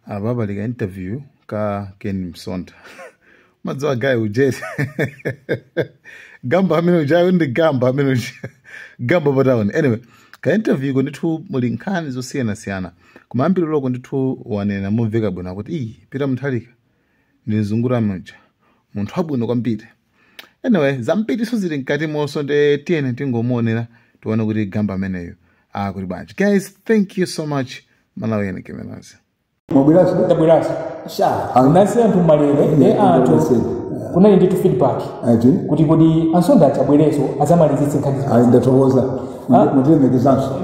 Baba lika interview ka Ken Msonta. Madziwa guy ujeti. Gamba amene ujayo ndi gamba amene ujayo. Gamba bataoni. Anyway, ka interview kondithu muli nkhani zosiyana-siyana. Koma ambiri loko ndithu wanena mumveka bwino kuti Peter Mutharika ndizungura mja. Munthu abwino kwambiri. Anyway, zampitiso zili nkati monso nde tiyene tingomuonera tuone kuti gamba ameneyo kuli bwanji. Guys, thank you so much. Malawi ene kemenazi. Tabwiraso. Sha. Nasi anthu malere anthu kunali nditu feedback. Kuti Ansonda achabwereso azamalizitse nkhani. Ndatokoza.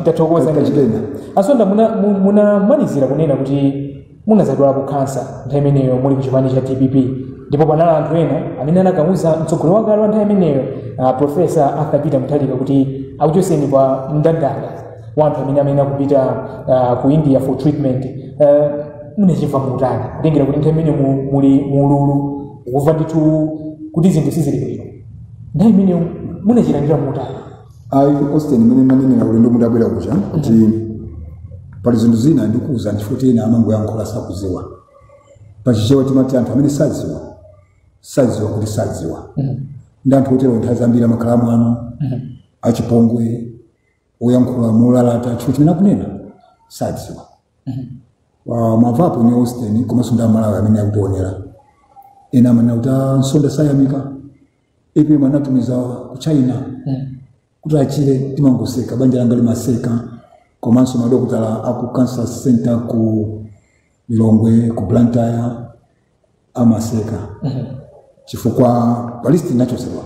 Ndatokoza ngachitenda. Ansonda munamalizira kunena kuti munazadwalapo kansa nthawi imeneyo muli kuchipani cha TPP. Ndipo panali anthu ena amene anakamuza mtsogolo wakale wa nthawi imeneyo Professor Arthur Peter Mutharika kuti akuchoseni pa mndandanda wanthu amene akupita ku India for treatment. Munachimva mutani kutengera kuti nthawi imeneyo muli mululu ukuva ndithu kuti zinthu sizili bwino. Nthawi imeneyo munachilandira mutani. Austin mene manene ulendo mudabwera kucha kuti pali zinthu zina ndikuuza ndifuti ena amango yankhula sakuziwa. Pachichewa timati anthu amene sadziwa kuti sadziwa. Ndi anthu otero nthawi zambiri amakhala ano achipongwe oyankhula molalata chifukwa chimene akunena sadziwa. Mavapo ni Austin komanso ndi Malawi amene akutionera. Ena amanena kuti Nsonda sayamika. APM anatumiza ku China kuti achire timangoseka banja langa limaseka komanso madokotala aku Cancer Center ku Lilongwe ku Blantyre amaseka. Chifukwa balisti nachosewa.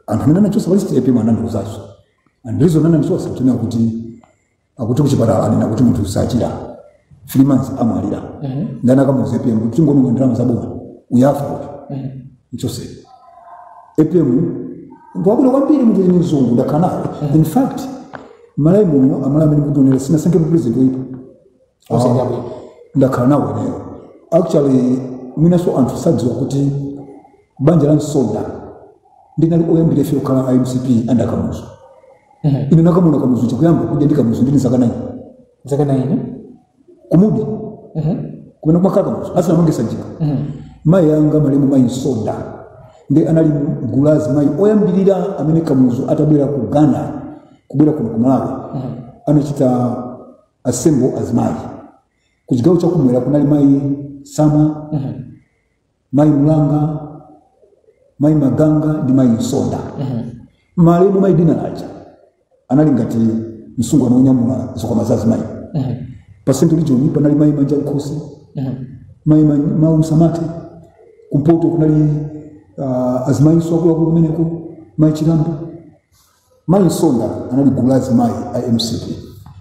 Anthu amene anachosa balisti APM anandiuzaso. And reason anandichosa kutumia akuti kuchipatala anena kuti munthu usachira 3 months amalira. Ndana kamuza APM kuti ngono ndrama zabona uyafa kuti. Nchose. APM ndwabula kwambiri munthu n'zungu ndakana. In fact Malawi muno amala amene kutonera sina sanke president wipo. Ndakana weneyo. Actually mina so anthu sadziwa kuti banja la Nsonda ndinali oyambira fyo kala IMCP andakamuzo. Ine nakamuna kamuzo chikuyamba kudya ndikamuzo ndini zakana ine. Kumudi. Kumena kumakaka kamuzo. Asa namangesa njika. Mai yanga malemu mai Nsonda. Ndi anali Gulazi mai oyambirira amene kamuzo atabwera ku Ghana kubwera ku Malawi. Anachita assemble as mai. Kuchigawo cha kumwera kunali mai Sama, mai Mulanga, mai Maganga ndi mai Nsonda. Malemu mai Dinalaja anali ngati msungu anonyamula zokoma zazi mai. Pasento lijoni panali mai Manja Ukhosi, mai Msamate, kumpoto kunali azimai swakula kumeneko, mai Chilambo. Mai Nsonda anali Gulazi mai IMCP.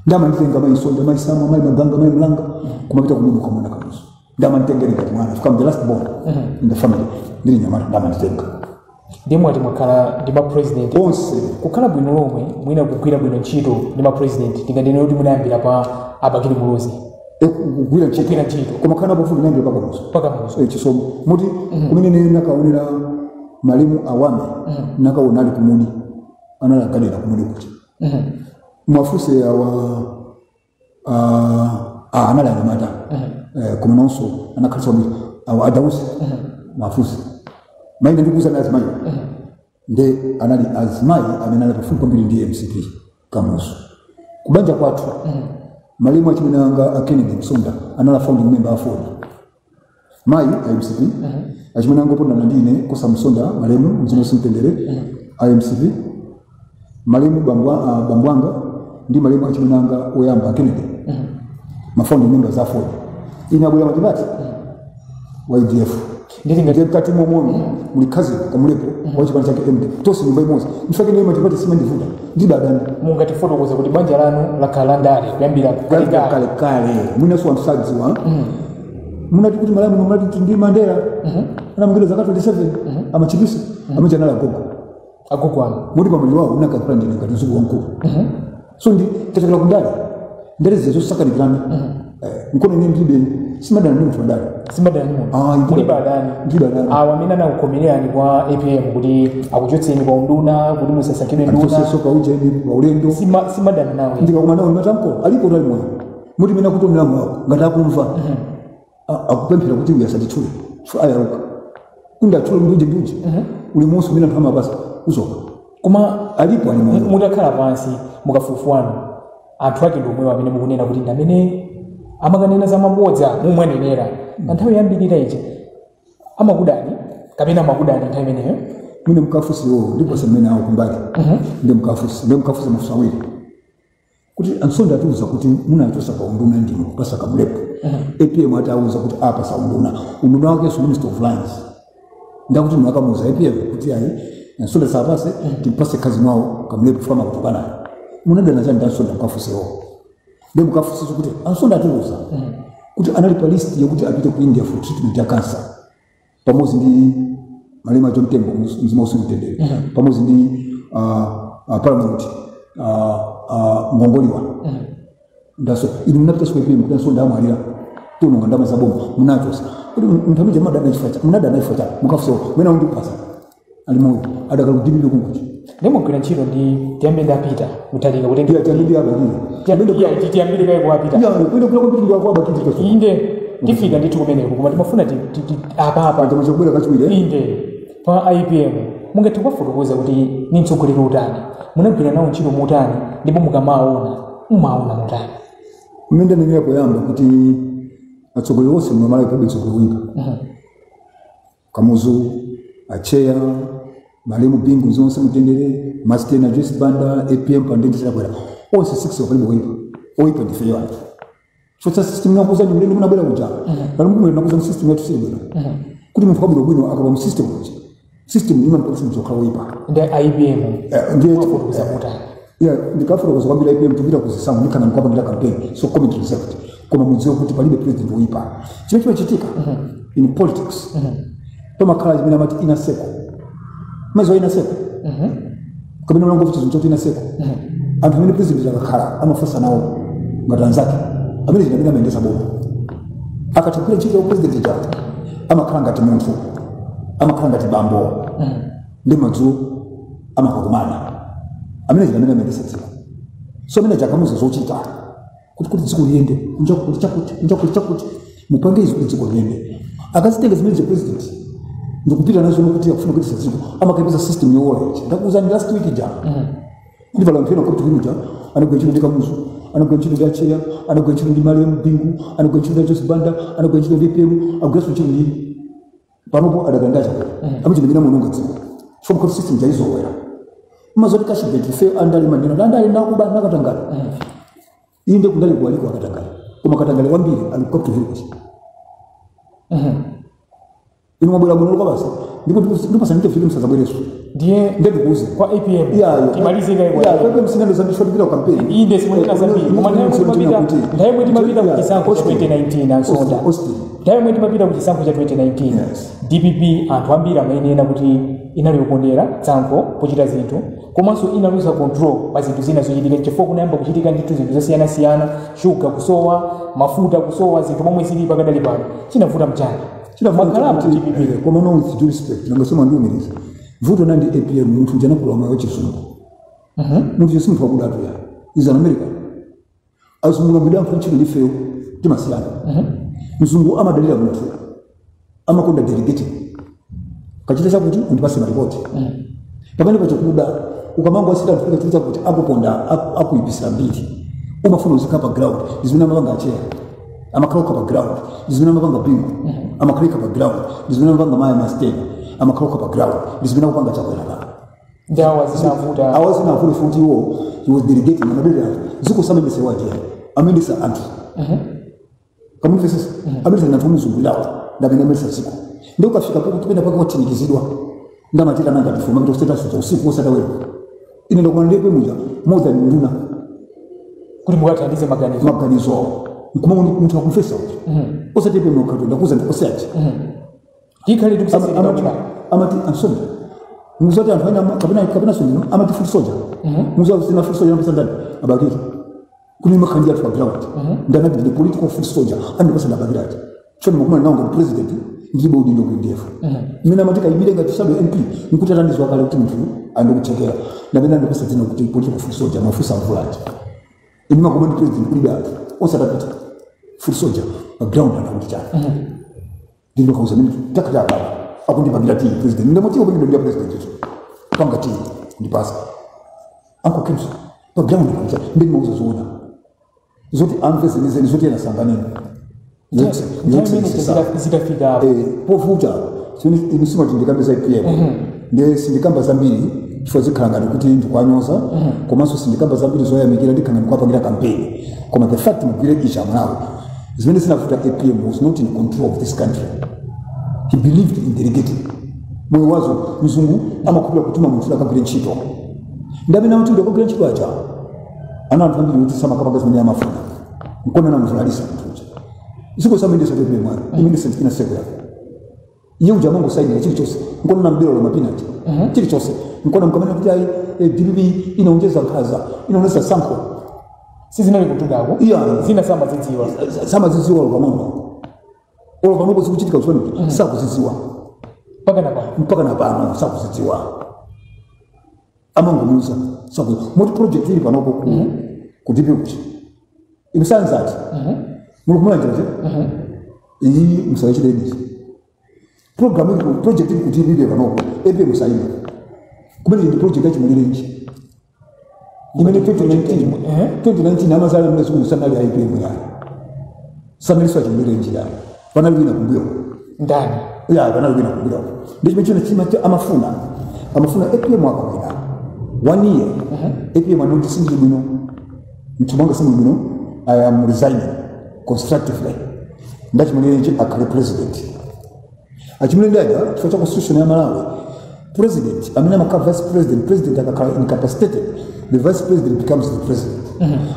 Ndama nditenga mai Nsonda, mai Sama, mai Maganga, mai Mulanga kumapita kumudu kamuna kamuzo. Ndama nditengere ngati mwana from the last born in the family. Ndili nyamata ndama nditenga. Ndimwe ati mwakhala ndi ma president onse kukhala bwino lomwe mwina kugwira bwino ntchito ndi ma president tinganene kuti munayambira pa Abakili Mulozi kugwira ntchito koma kana pafupi nambira pakamuzo chisomo muti kumene nakaonera malemu awame nakaona ali kumudi analakadera kumudi kuti mwafuse awa analanda mata kuma nonso anakhalisa awa adausi mwafuse maina ndikuza na azimai. Nde anali azimai amene anapafupi kwambiri ndi MCP kamuzo. Kubanja kwathu malemu achimenanga a Kennedy Msonda anala founding member afoni. Mai MCP achimenanga pona ndine kosa Msonda malemu mzino simpendere MCP. Malemu Bambwanga ndi malemu achimenanga oyamba Kennedy. Mafounding members afoni. Inabula matibati YDF. Ndiri ngati kati momoni mulikazi kamulepo wachipani chake MD tosi nyumba imozi mfake ndio matipati sima ndivuta ndibadani mungati foto koza kuti banja lanu la kalandari kuyambira kale mwina so amsadziwa munati kuti malamu nomati ndi Mandela ana mngelo zakati 27 amachibisa amachana la gogo anu muri pamwe wao unaka brand ni ngati zuku wangu so ndi tetekela kundani ndereze zo saka ndikana mkono ni ndibe simadana ni mtu ndani muri badani awamina na ukomelea ni kwa APM kuti akuchotseni kwa unduna kuti musasakidwe nduna soka uje ni kwa ulendo simadana nawe ndika kumana matamko alipo ndali moyo muti mina kuti mlamu wako ngati akumva akupemphera kuti uyasatitchule ayaruka undatchule mbuje uli musu mina nthu amapasa uzoka koma alipo ali moyo mutakhala pansi mukafufuana anthu ake ndomwe amene mukunena kuti ndamene amakanena za mabodza mumwanenera nthawi yambirira ija amakudani kapena makudani nthawi imeneyo mune mkafusiwo ndipo semene awo kumbali ndi mkafusi mafusa awiri kuti ansonda atiuza kuti munachosa pa unduna ndimo kupasa kamulepo APM atauza kuti apasa unduna wake su Minister of Lands ndakuti mwakamuza APM kuti ayi ansonda sapase tipase kazi nawo kamulepo fama kutokana munada na chanda ansonda mkafusiwo ndi mkafusi kuti ansonda atiuza kuti analipa list yokuti apite ku India for treatment ya cancer pamozi ndi Malema John Tembo mzima usimtendere pamozi ndi Paramount ngongoliwa ndaso ili munapita siku ipi mkutanso ndamu alira tuno ngandama za bomba munachosa kuti mthamije munada naifacha mukafuso mena undi pasa alimoyo adakaludimile kunguchi ndimugwira ntchito ndi tiyambe ndapita mutalika kutengera tiyambe abakile tiyambire kai kuwapita kwenda kula kwambiri ndi wakwa bakiti kaso inde tifika ndithu kumeneko koma timafuna apapa tamachakubwera kachiwire inde pa IPM mungathe kufotokoza kuti ni mtsogoleri utani munagwira nawo ntchito mutani ndipo mukamaona mutani mmene ndinena poyamba kuti atsogoleri onse mmamala ipobe tsogoleri kamuzu acheya Malemu Bingu zonse mutendere Master na Joyce Banda APM pandendisira kwera onse 6 wakalibo oipa ndifeyo anthu chotsa system nakuza ndi mlendo munabwera kuja pali mkumwe nakuza system yathu sibwera kuti munthu kabwera bwino akaba mu system kuja system ima mpaka mchokhala oipa ndi IBM ndiye kufotokoza mutani ndikafotokoza kwambiri IPM tupita kuzisamu nikana mukapangila campaign so comment reserved koma mudziwe kuti palibe president oipa chimene chimachitika in politics pamakhala chimene amati inner circle mazo inner circle kabina mlango vitu zinchoto inner circle anthu amene president akakhala amafasa nawo ngati anzake amene zinabina amayendesa bomba akatapira ntchito ya president ija amakhala ngati munthu amakhala ngati bambo ndi madzulo amakakumana amene zinabina amayendesa dziko so amene jakamuza zochita kuti dziko liyende unjakuti mupange izi kuti dziko liyende akazitenga zimene za president ndikupita nazo kuti akufuna kuti dziko amakaipiza system yowola ichi ndakuza ndi last week jana ndi vala mfeno kuti kuja anagwa ntchito ndi kamuzu anagwa ntchito ndi acheya anagwa ntchito ndi Malemu Bingu anagwa ntchito ndi Joyce Banda anagwa ntchito ndi APM agreso ntchito ndi panopo adagandacha amene ndina munonga dziko so kuti system jaizowera mazoti kashibeti fe andali maneno andali nakuba nakatangala inde kundali kuwaliko akatangala koma katangala wambiri alikopto village ino mabwela muno kwa basi ndipo sanite film sazabwereso ndiye ndikuuze kwa APM timalize kai kwa msinendo za ndishwa bila campaign inde simoneka zambi koma ndaye timapita ku chisankho cha 2019 ansonda ndaye timapita ku chisankho cha 2019 DPP anthu ambiri amayenera kuti inali yokondera tsankho pochita zinthu komanso inaluza control pa zinthu zina zochitika chifukwa kunayamba kuchitika ndithu zinthu zosiyana sugar kusowa mafuta kusowa zinthu momwe zili pakadali pano chinavuta mchana makalamu DPP koma no with due respect nangasema ndi umiriza vuto nandi APM munthu jana kula mwa chisungu munthu yesimfu wakudatu ya is an American azungu ngabida mfranchini lifeo timasiyana mzungu amadalira munthu amakonda delegating kachita chakuti undipase maripoti pamene pachokuda ukamango asita mfika tuliza kuti akuponda akuibisira mbili umafuna uzikapa ground izimina mabanga acheya amakauka pa ground izimina mabanga Bingu amakalika pa ground izimina mabanga maya Master amakauka pa ground izimina kupanga chakwera kana ndawa zinavuta awazina afuri futi wo he was delegating na madera ziko sama bese waje amendisa antu kama mfesi amendisa na tumu zungulawa ndabena mesa ziko ndio kafika hapo tupenda paka watinikizidwa ndama tena nanga tufuma mtu status usiku usada wewe ine ndo kwandebe muja more than nduna kuli mukathandize maganizo kuma mtu akumfesa usatepe mukatu ndakuza ndikoseaje ikali tukusasa amati ansoni muzote anfanya kabina sonino amati foot soldier muzo sina foot soldier mpesa ndani abagiri kuni makanja tu ground ndana ndi political foot soldier andi pesa ndabagirati choni mukuma nawo president ndibo udindo kuindefu mina matika ibile ngati shadow MP nikutatandizwa kale kuti mtu ando kuchekera ndabena ndo pesa tino kuti political foot soldier mafusa mvulaji inima command president kuliba osatapita full soldier background anakuti cyane ndindo kauza mimi takata baba akundi bagila ti president ndimo tiyo kundi ndio president kanga ti ndipasa anko kimso background anakuti ndimo uzo zona zote anvese nizeni zote yanasangana yote zitafika pofuta sini sima tindikambe za IPM ndiye sindikamba zambiri chifuzi kangana kuti ndikwanyoza komanso sindikamba zambiri zoya mikira ndikangana kwapangira campaign koma the fact mugire isha mwawo zimene sinafuta APM was not in control of this country. He believed in delegating. Mwe wazo mzungu amakubira kutuma mutula kagire nchito ndabe na mutula kagire nchito acha ana ntambiri kuti sama kapanga zimene amafuna nkome na mzalisa mtuja isiko samende sote pe mwana imene sentikina sekula iyo jamango saidi chili chose nkona na mbiro la mapinati chili chose nkona mkamana kuti ai DBB inaongeza kaza inaongeza sanko sisi nali kutudako zina sama ziziwa kwa mwana olo panopo sikuchitika usoni sakuziziwa mpaka na pano sakuziziwa amangumuza saku moti project ili panopo kudipi uchi imisanza ati mulukumanja ati iyi msalachi ladies program ili project ili kudipi panopo epe musaima kumeli ndi project ya chimulile nchi imene 2019 amazala mune siku sanali ya IPM ya sanaliswa chimulile nchi ya panalina kumbiro ndani ya panalina kumbiro ndicho chino chima amafuna APM akamwina 1 year APM anoti singi bino mtumanga singi bino I am resigning constructively ndachi mwenye nchi akale president achimule ndaga tufacha constitution ya Malawi president amina maka vice president akakala incapacitated the vice president becomes the president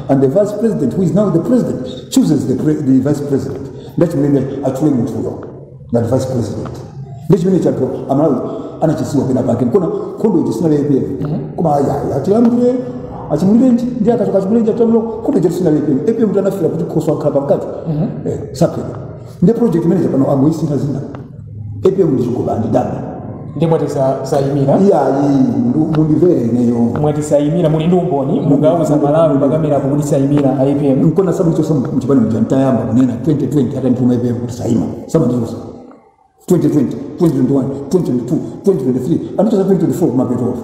and the vice president who is now the president chooses the vice president ndachi mwenye atule mtu huyo na vice president ndachi mwenye chato Malawi anachisiwa pena banki kuna kondo jisina lepe kuma haya atilamwe achimulenje ndiye akatoka chimulenje atamlo kondo jisina lepe epe mtu anafira kuti koswa kala bakati sape ndiye project manager pano amoisi hazina epe mjiko bandi dami ndiye mwatisa saimira mundivere neyo mwatisa saimira muli ndumboni mugauza Malawi bakamera kugulisa imira IPM nkona sabu chosa mchibani mjantayamba kunena 2020 hata ntuma IPM kutisaima sama ndizo 2020, 2021, 2022, 2023, and 2024 mapeto.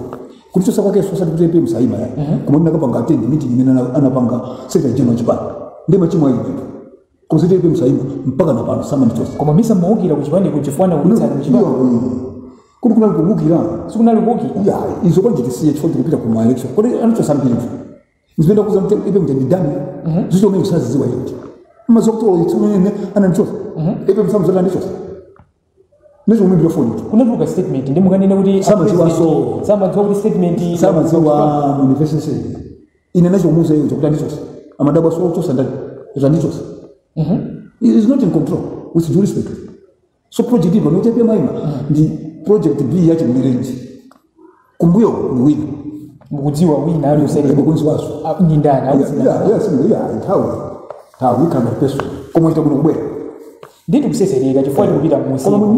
Kulicho saka kesho sasa kuti IPM saima ya. Kumwona kapa ngatendi meeting imena anapanga secretary general Japan. Ndema chimwa hivi. Kuzidi IPM saima mpaka na pano sama ndicho. Koma misa muukira kuchipande kuchifwana ulitsa kuchipande. Kuna kubugira. Sikuna lubuki. Ya, izo kwanje tisiye chifo kupita ku my election. Kodi anacho sambili. Nzibenda kuza IPM ndidami. Zizo mimi sasa ziwa yote. Mazokto itsunene anancho. IPM samzala ndicho. Nezo mimi phone kuna vuka statement ndi mukanena kuti sama ziwa statement sama ziwa university ine nazo muze yote kuti ndicho amadaba so to sanda ndicho it is not in control with due respect so project ipo note pia maima ndi project B yake mwirenji kumbuyo ni win mukudziwa win ali usele mukunzi waso ni ndani au tawi kama peso kama itakuwa kubwera nditu kusesereka chifukwa kupita musi koma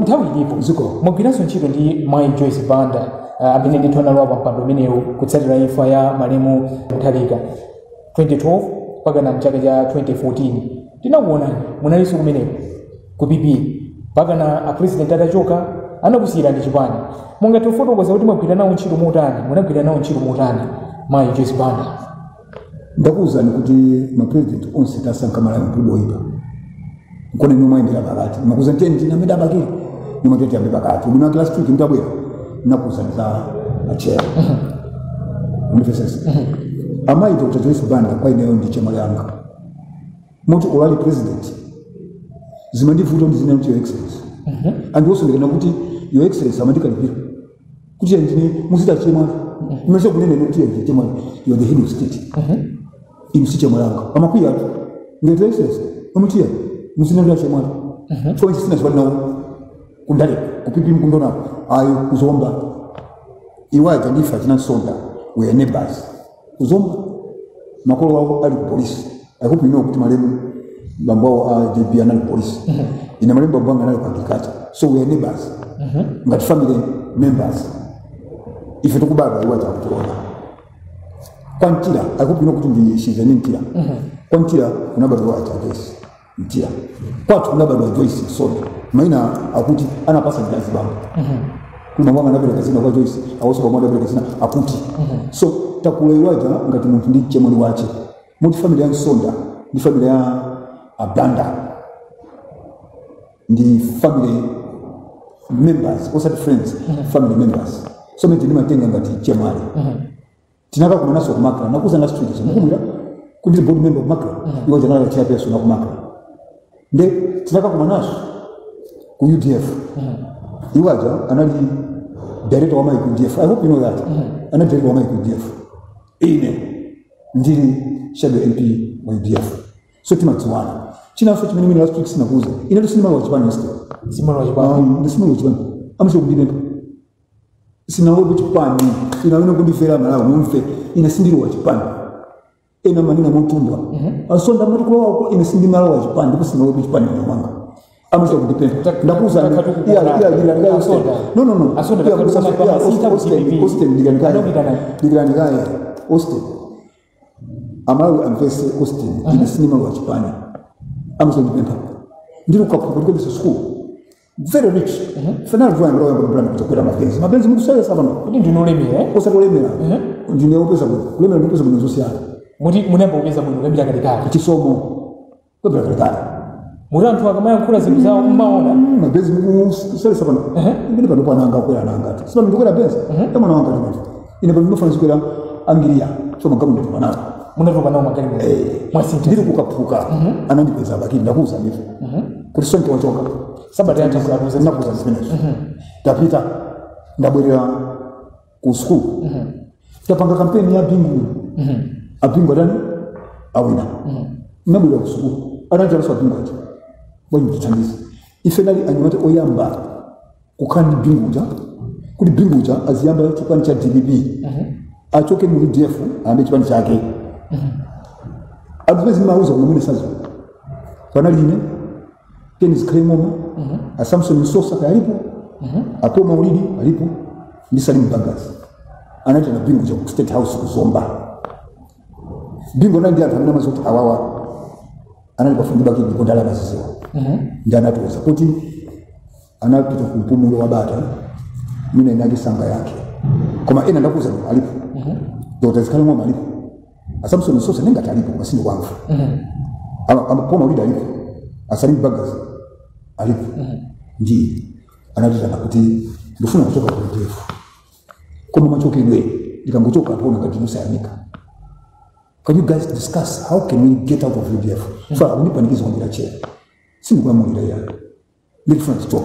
mtawi ilipo ziko mugwiranso ntchito ndi Mai Joyce Banda amene ndi tonalo wa mpando umenewu kutsatira imfa ya malemu Mutharika 2012 mpaka na mchaka cha 2014 tinakuonani munalinso kumeneko ku BP mpaka na president atachoka anakusiyira ndi chipani monga tofotokoza kuti mwagwira nawo ntchito motani Mai Joyce Banda ndakuwuzani kuti ma president onse tasankha malamu kuboipa nkone nyuma endera bakati makuza ntendi na meda bakiri nyuma tete ya bakati bino class 2 ndabwera nakuzaniza achera university amai Dr. Joyce Banda kwa ine ndi chama yanga mutu olali president zimandivuto ndizina kuti your excellency and also ndikana kuti your excellency amandika lipiro kuti ndine muzita chema mmesho kunene kuti ndi chema you are the head of state imsi chama yanga amakuya ngete excellency amutiya musina ndio chama kwa sisi sina swali kundale kupipi mkundona ayo kuzomba iwaje ndifa tina sonda we neighbors kuzomba makolo wao ali polisi I hope you know kuti malemu bambao DB ana polisi ina malemu bambao ana agriculture so we are neighbors ngati family members ife tukubaba iwaje kutuona kwa Ntira akupino kuti ndi shizani Ntira kwa Ntira kunabadwa Joyce Ntira kwatu kunabadwa Joyce Soda maina akuti anapasa ndiazi bamba kuna mwanga nabeleka zina kwa Joyce awoso kwa mwanga nabeleka zina akuti so takuleiwaja ngati muntu ndi chemoli wache muti familia ya Nsonda ndi familia ya Abanda ndi family members also friends family members so mimi ndimatenga ngati chemali tinaka kumanaso kumakra nakuza na street mukumira kuti board member kumakra iwo general chairperson kumakra nde tinaka kumanaso ku UDF iwaja anali director wa UDF I hope you know that anali director wa UDF ine ndili shadow MP wa UDF so timatsiwana chinaso chimene mimi last week sinakuza ine tusima wa Japan yesterday Simon wa Japan ndisima wa Japan amsho kudibeka sinawo kuchipani inaona kundifera malawa mumfe inasindiro wa Japan ena manina mutundwa asonda matu kwa ina sindi malawa wa Japan ndipo sinawo kuchipani mwanga amsho kudipenda ndakuza ya bila asonda no asonda kwa hostel diganikaya hostel amawe amfese hostel ina sindi malawa wa Japan amsho kudipenda ndilo kwa kwa school very rich final drawing roho ya brand kutoka mapenzi mkusaya sana kuti ndinolemera osakulemera ndine opeza kulemera ndipeza bwino social muti munemba upeza bwino kabila kalikali chisomo kabila kalikali muri anthu akamayakula zinthu zawo mmaona mapenzi mkusaya sana ndine pano pananga kwera nanga sima ndikora penzi kama na wanga ndine ine pano mfano zikwera angilia so magamu ndo pananga munatoka nawo magali mwasinti ndiri kukapuka anandipeza bakini ndakuza ndivyo kuti sonke wachoka sabata yata kulabuza nakuza zimene tapita ndabwerera ku school tapanga kampeni ya bingu abingu ndani awina ndabwerera ku school anajala so bingu ati bwanyi kitandisa ifenali anyamata oyamba kukandi binguja kuti binguja aziyamba chipani cha DBB achoke mu UDF ambe chipani chake advezi mauza kwa mwene sazo kana line Dennis Kremoma Samson Sosa kalipo apo Maulidi alipo ni Salim Bagazi anaita na bingu cha State House kuzomba bingo ndio atamna mazote awawa analipa fundi baki kwa ndala maziwa ndio anatuweza kuti anapita kumpumulo wa bata mimi na sanga yake kama ina ndakuza alipo ndio Kremoma alipo Samson Sosa ninga talipo basi wangu apo Maulidi alipo Salim Bagazi alipo ndiye analiza nakuti ndifuna kutoka kwa UDF kama machoke nwe nikangotoka hapo na kadimusa yamika. Can you guys discuss how can we get out of UDF so unipanikizo kwa chair simu kwa mwili ya different talk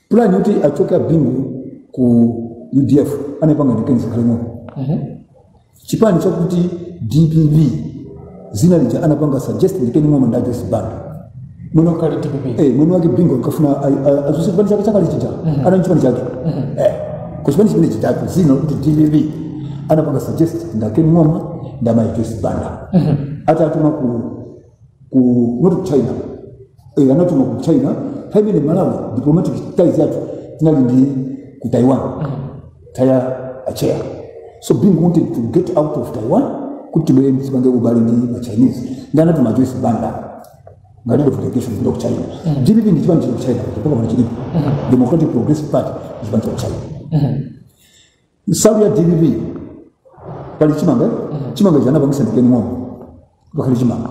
plan yote atoka bingu ku UDF anapanga ndikenzi kalemo chipani cha kuti DBB zina lija anapanga suggest ndikeni mama ndaje band muno kali TPP muno wake bingo kafuna azusibani chaka lichija ana nchipani chake kusibani chipani chitatu zina kuti DBB anapanga suggest ndakeni mama ndama just banda hata atuma ku not China anatuma ku China hivi ni Malawi diplomatic ties yatu tunalindi ku Taiwan taya achea so being wanted to get out of Taiwan kutibele msibange ubali ni Chinese ndana tuma just banda ngani delegation kutoka China DBB ni chipani cha China kutoka kwa China Democratic Progressive Party ni chipani cha China Saudi ya DBB pali chimanga jana bangisa ndikeni mwana bakali chimanga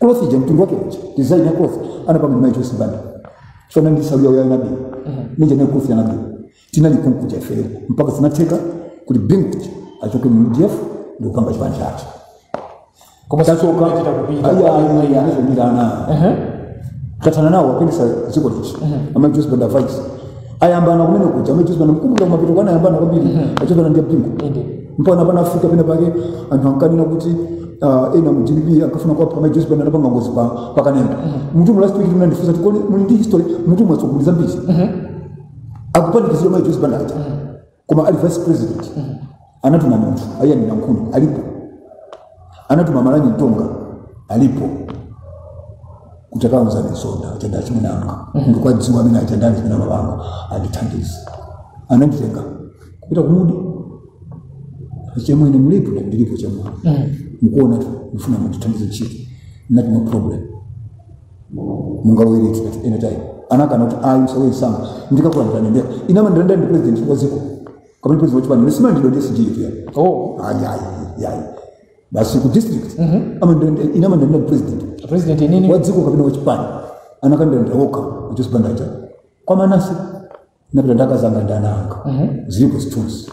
cloth je mtundu wake design ya cloth anapanga na Joyce Banda so nandi Saudi ya nabii nije na cloth ya nabii tinali kunkuja fere mpaka tunateka kuli bingu atoke mu UDF ndio kanga chipani chake kama sasa ukapita kupita aya ndana katana nao wakilisa ziko lichi ama Joyce Banda vice ayambana kumene kuja ama Joyce Banda mkubwa mapito kana ayambana kwa bili Joyce Banda ndio bingu mpona bana Afrika pena pake anthu ankani nakuti ena mu DBB akafuna kwa kama Joyce Banda napanga ngozi paka nenda mtu last week tunandifuza tikoni mulindi history mtu mwatsokuliza mbizi akupandikizwa mai Joyce Banda acha koma ali vice president anatuma muntu aya ni nankuni alipo anatuma Malani Ntonga alipo kutaka mzani soda atenda chimunanga ndikwa dziwa mina atenda mina mabanga alitandisa ananditenga kupita kumudi chemwene mulipo ndilipo chemwa mukuona tu mfuna muthandize chiti not no problem mungawiri at any time anaka not msawe sana ndikakula ndandendeka inama ndanda ndi president waziko kama president wachipani nisima ndido DSG pia ayi basi ku district inama ndanda president nini waziko kabina wachipani anaka ndandaoka uchisbandaja kwa manasi napita ndakazanga ndananga zilipo stones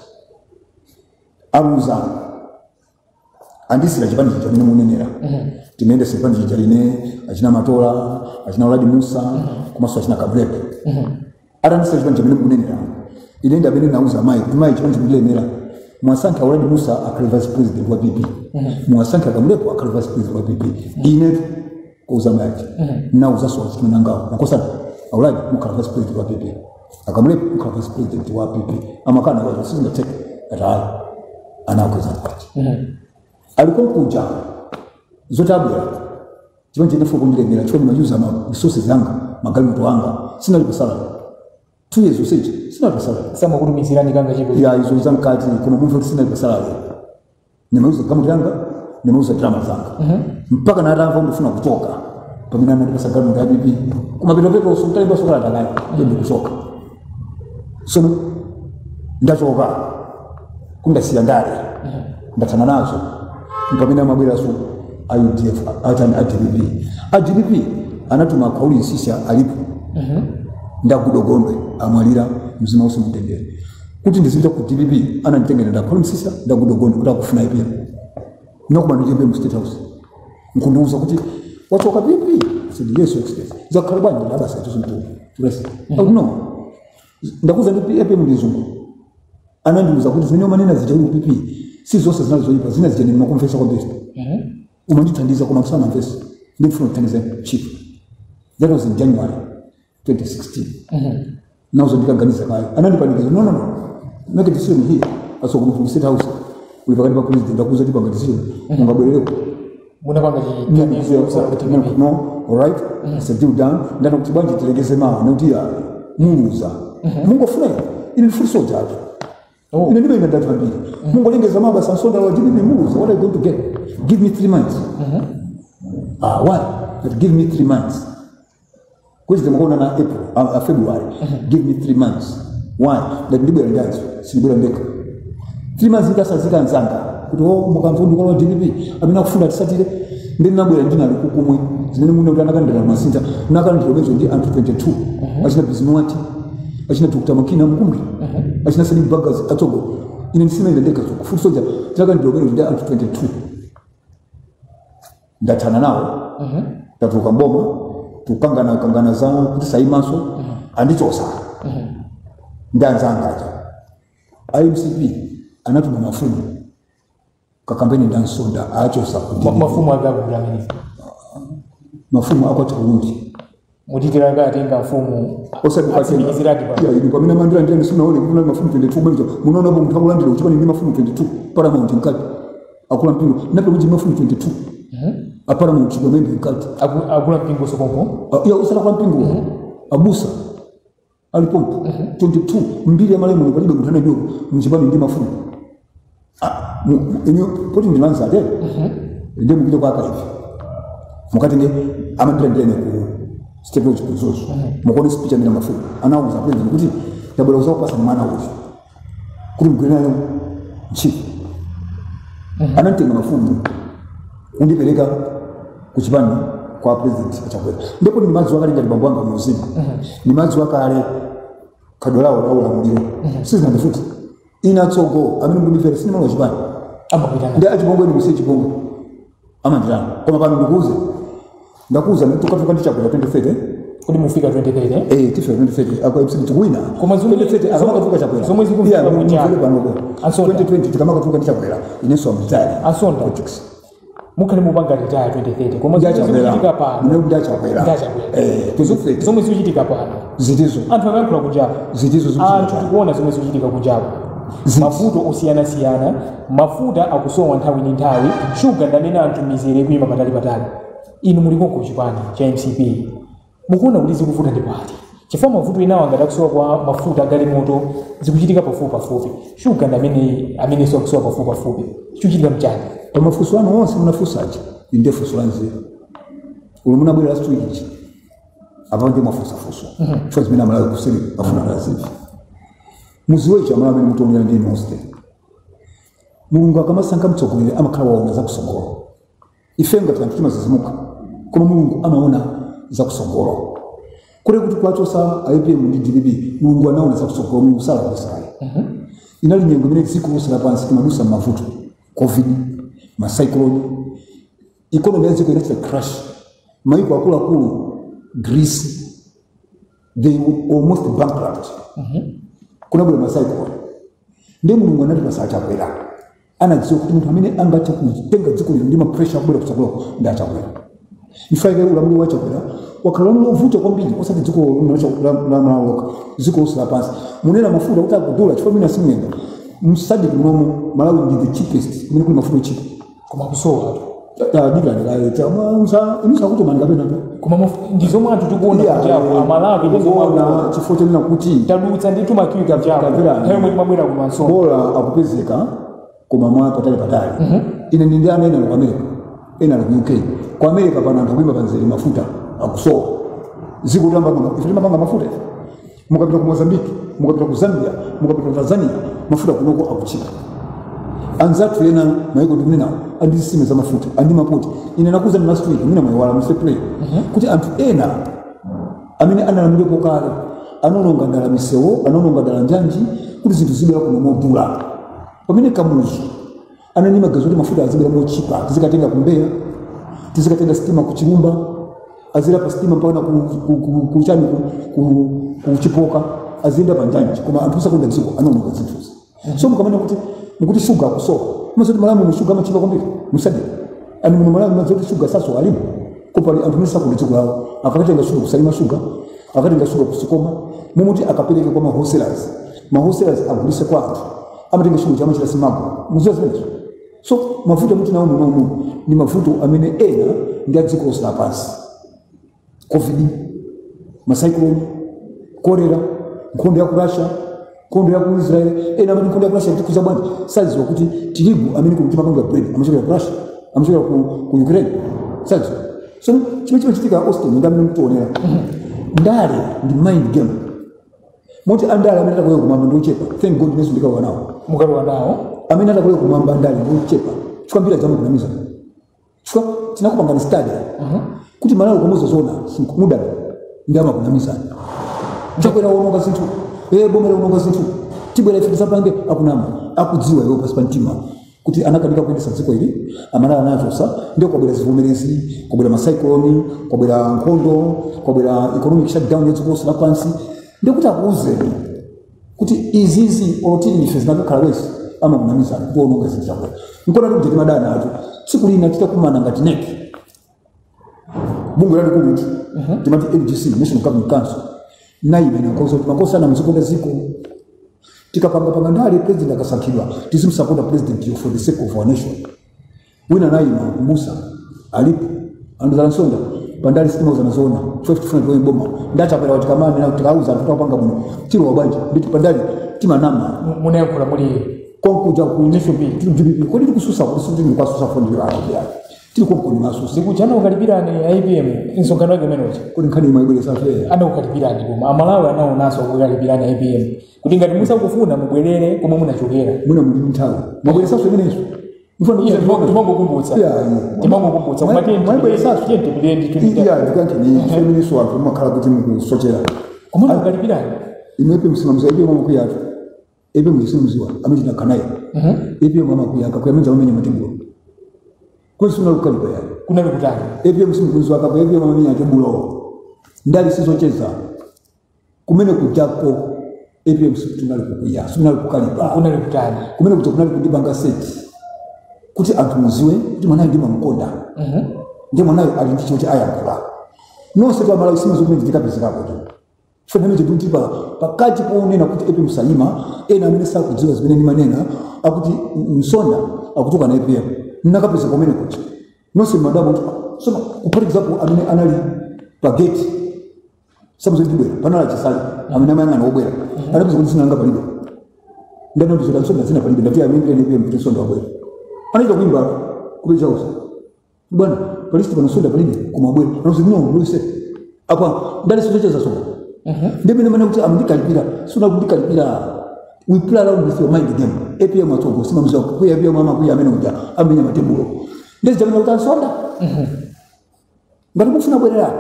abuza andisira chipani cha munenera timeenda sipani cha line achina matola achina Oladi Musa kumaso achina Kabrepe ndisira chipani cha munenera inaenda bene nauza mai chipani cha munenera mwasanka Oladi Musa akali vice president wa PP mwasanka Kabrepe akali vice president wa PP ine kuuza mai nauza so achina ngao nakosa Oladi mukali vice president wa PP Kabrepe mukali vice president wa PP amakana wa sisi ndateka rai anakoza kwachi alikuwa kuja zotabula chipanje nefuko ndilemera chiko majuza resources zanga magalimoto anga sina lipasala 2 years usage sina lipasala sama kulumizirani kanga chipo ya izo zankati kuna mtu sina lipasala nimeuza kama yanga nimeuza drama zanga mpaka na atamva ndifuna kutoka pamina na lipasa galimoto ya bibi kuma vile vile usumtali basi kwa ndalai ndio kutoka so ndachoka kumbe siandare ndatana nazo mpamina mabwera su IDF atan ADB anatuma kauli sisi alipo ndakudogondwe amalira mzima usi mutendere kuti ndizinda ku DBB ananitengera ndakoli sisi ndakudogondwe kuti akufuna ipia nokuma ndijembe mu State House nkunduza kuti wachoka bibi sidi yesu express zakaribani ndabasa tusimtu turese no ndakuza ndi epe mlizungu ananduza kuti zimene manena zijauri pipi si zose zinazoipa zina zijeni makonfesa kwa best umandithandiza kuna kusana mfesa ndifuna kuthandiza chief that was in January 2016 nauzo ndikaganiza kayo anandipanikiza no make a decision here aso kuma State House ulipakati pa president akuza tipanga decision ungabwereko munapanga no alright it's a deal done ndana kutibanje tilegeze mawa nautia muuza mungu afuna ili fursa jaji ina nibe ina data mbili mungu lengeza maba sansonda wa DBP muuza what are you going to get give me 3 months why but give me 3 months kwezi demokona na April February give me 3 months why that ndibe ndazo sibira ndeka 3 months ikasazika nzanga kuti mukamfundi kwa DBP amina kufunda tisatire ndinabwera ndina lukukumwe zimene muno utanakandira masinta nakandira bezo ndi antu 22 achina bizinuati achina tukutamakina mkumbi achina sani bagas atogo ina nisina ndeka kufuso ja takandira bezo ndi antu 22 ndatana nao tatuka mboma tukangana zao kuti saimaso andichosa ndanzanga IMCP anatuma mafumu kakambeni ndansonda achosa kuti mafumu agabula mini mafumu akwati kurundi mudikiraga atenga mafumu osadikazirati ya ili kwa mina mandira ndira nisinaone kuna mafumu 22 mwenzo munaona bo mthaula ndira uchipani ni mafumu 22 paramount nkati akula mpingo nape kuji mafumu 22 paramount kwa membe nkati akula mpingo sokompo ya usala kwa mpingo abusa alipompo 22 mbili ya malemu kwa libe mtana ndio mjibani ndi mafumu inyo poti ndilanza de ndio mukije kwa hivi mukati ne amandira ndene ku step of kuzozo mukoni speech amina mafumu anauza pende kuti tabula uzao pasa mwana uzi kuri mkwena yo nchi anantenga mafumu undipeleka kuchipani kwa president achakwera ndipo ni mazi wakali ngati bambwanga muzima ni mazi wakale kadolao au la muliro sisi ndifuti inatsogo amene ndimifera sinema wachipani amapitana ndi achibongo ni musechi bongo amandira koma pano ndikuuze ndakuuza ndituka ndichakwera 2030 kuti mufika 2030 tifa 2030 akwa episode tukuina koma zomwe 2030 akamaka tuka chakwera zomwe zikufika mu munjalo pano 2020 tikamaka tuka ndichakwera ineso amtali asonda mukhale mupanga retire 2030 koma zikuchitika pano ndachakwera zomwe zikuchitika pano zitizo anthu akayankhula kunjapo zitizo anthu tikuona zomwe zikuchitika kunjapo mavuto osiyana-siyana mafuta akusowa nthawi ndi nthawi shuga ndamene anthu mizere kuyima patali inu muliko kuchipani cha MCP mukuona kuti zikuvuta ndi pati chifukwa mavuto inawo ngati akusowa kwa mafuta agalimoto zikuchitika pafupi shuga ndi amene akusowa pafupi chikuchitika mchani pamafunso anu onse munafunsachi inde funso la nzeru ulo munabwera last week ichi apa ndi mafunsafunso chifukwa zimene amalawi kuseri afuna lazivi muziwe ichi amalawi amene mutonera ndi inoste mulungu akamasankha mtsogoleri amakhala waona zakusogolo ife ngati anthu timazizimuka koma mulungu amaona zakusogolo kule kuti kwachosa IPM ndi DPP mulungu anaona zakusogolo mulungu sala kusayi inali nyengo imene dziko lonse lapansi timadusa mavuto covid macyclone economy ya dziko inachita crash maiko akulu Greece they were almost bankrupt kuna bula macyclone ndi mulungu anati pasachakwera anadziwa kuti munthu amene angathe kutenga dziko lino ndi ma pressure akubwera kutsogolo ndi achakwera ifaike ulamuli wachakwera wakhala ulamuli ovuta kwambiri osati dziko lamaloka dziko lonse lapansi munena mafuta kuti akudula chifukwa mina simuyenda msadiki munomu Malawi ndi the cheapest kumene kuli mafuta cheap koma kusowa dikani inusa kuti mani kapena koma ndizomwe anthu tikuona kuti Malawi ndizomwe chifukwa chanena kuti tadutsa ndi tumakiwika chapo nthawi imwe timabwera kumanso bora akupezeka koma mwa patali ine ndi ana ena ku America ena ku UK ku America pana anthu kuimba panzeri mafuta akusowa ziko timapanga mafuta mukapita ku Mozambique mukapita ku Zambia mukapita ku Tanzania mafuta kunoko akuchika anzatu ena maiko ndikunena andisime za mafuta andi mapoti ine nakuza ni last week mina mwewala mseplay kuti anthu ena amene analamuleko kale anononga ndala misewo anononga ndala njanji kuti zinthu zibera kuno modula pamene kamuzu ananima gazoti mafuta azibera mochipa tizikatenga kumbeya tizikatenga stima kuchilumba azira pa stima mpaka kuchani kuchipoka azinda pa njanji koma anthu sakonda dziko anononga zinthu so mukamana kuti shuga kusowa muzoti Malawi mushuga machipa kwambiri musadi ani muno Malawi mazoti shuga saso alimu kupali anthu nisa kundi dziko lawo akatenga shuga kusalima shuga akatenga shuga kusikoma mumuti akapeleke kwa mahostelers agulise kwa anthu amatenga shuga chama chila simago muziwa zimenezo so mafuta muti nawo muno ni mafuta amene ena ndi adziko lonse lapansi covid macyclone kolera nkhondo ya ku Russia nkhondo ya ku Israel ena amene nkhondo ya ku Russia tikuza bwanji saziwa kuti tirigu amene kumtima panga bread amachokera ku Russia amachokera ku Ukraine saziwa so chimene chitika Austin ngamene mtuonera ndale ndi mind game moti andale amene atakoye kumamba ndi uchepa thank God nesu ndikawa nawo mukalowa nawo amene atakoye kumamba ndale ndi uchepa chikwambira jamu kunamiza chikwa tinakupanga ni study kuti Malawi komozo zona muda ndama kunamiza chakwera wononga zinthu bomera wononga zinthu tibwera ife tisapange akunama akudziwa iwo pasi pantima kuti anakanika kuendesa dziko ili Amalawi anachosa ndio kwabwera zivomerezi kwabwera macyclone kwabwera nkhondo kwabwera economic shutdown ya dziko lonse lapansi ndio kuti akuuze kuti izizi otili ife zinakhala wesi ama kunamiza kuononga zinthu chakwera nkona kuti timadana atu tsiku lina titakumana ngati neki bungu lali kulutu timati NGC National Governing Council naime makosa na mzikonda ziko tikapanga ndali president akasankhidwa tizimsapota president for the sake of our nation wina naima Musa alipo andizalansonda bandali sitima zanazona 50 kwa bomba ndacha pala watikamani na tikauza tutapanga muno tiro wabanja nditi bandali timanama munekula muri konkuja ku nation bill tiri kodi tikususa kuti ndi kwasusa fondi la ya tiri ko masusa zikuchana ukalipirani IPM insongano yake menoje kodi nkhani maibele safe ana ukalipirani koma Amalawi anawo naso ukalipirani IPM kuti ngati musa kufuna mubwerere koma munachokera muna muri mtawo mabwele safe imenezo mfano ile timango kumbutsa timango kumbutsa kumati maibele safe yente bilendi tulita ya ndikanti ni feminist wa makhala kuti mukusochera koma ukalipirani imepe msimamizi IPM mama kuyatu IPM msimamiziwa amechita kanaya IPM mama kuyaka kuyamenza wamenye matibulo kwa suna ukalipa ya kuna likutani IPM msimamiziwa akapa IPM mama menya matibulo ndali sisocheza kumene kujako IPM tunali kukuya tunali kukalipa kuna likutani kumene kutokunali kudibanga seti kuti anthu muziwe kuti mwanayo ndima mkonda ndi mwanayo ali ndi choti ayankula nonse kwa Malawi simu zomwe ndikapezekapo tu feneme chidutipa pakati poonena kuti IPM sayima ena amene sakudziwa zimene ni manena akuti msonda akutoka na IPM nakapeza komene kuti nonse madabo so kupari example amene anali pa gate sabuzo ndibwera panala chisali amene amayang'ana obwera anapiza kuti sinanga palibe ndana ndizo nsonda zina palibe ndati amembere ne pembe nsonda obwera anaita kuimba kubeja usa bwana polisi bwana nsonda palibe kumabwera anazo no luise apa ndali socheza songa ndimene mana kuti amdikalipira suna kudikalipira we play around with your mind game APM atogo sima mzoko kuya bia mama kuya amene uja amenya matembulo ndezi jamana utansonda ngati mufuna bwerera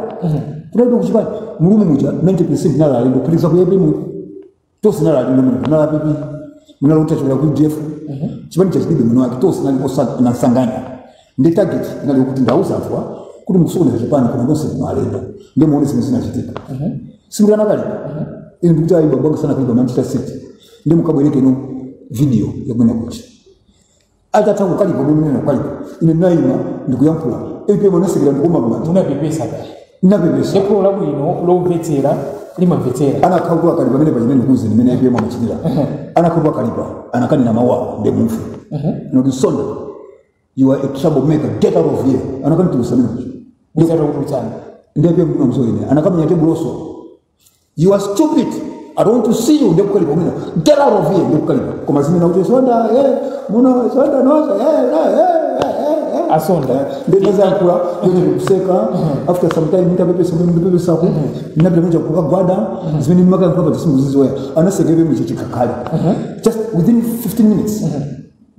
kutaido kuchipani mulumu muja 90% nala alindo piliza kuyepe mu tosi nala alindo mu nala pipi munalo utachokera ku DF chipani cha chidibe muno wake tosi nali kosa na sanganya ndi target nali kuti ndauza afwa kuti mukusoneza chipani kuna nonse malendo ndi muone zimene zinachitika singana kali ili ndikuti ayi babanga sana kuiba Manchester City ndi mukabwereke no video yagwena kuchi ata tangu kali bodomene na kali ine naima ndikuyampula epe monasekera ndikoma bamati unapepesa ka napepesaeko labu ino lo vetera lima vetera ana kaugwa kali bamene pachine ndikuzi nimene epe machidira ana kaugwa kalipa ana kani na mawa nde mufu no disonda you are a troublemaker get out of here ana kani tusamina ndizaro kututana ndepe muna mzoine ana kama nyate buloso you are stupid I don't want to see you ndekukalipa mina get out of here ndekukalipa koma zimene uti sonda muno sonda noza asonda ndekaza kula yote kuseka after some time nitapepesa mpepe sapo ninapita moja kukagwada zimene nimaka kwa simu zizoya anasekebe mchichika kali just within 15 minutes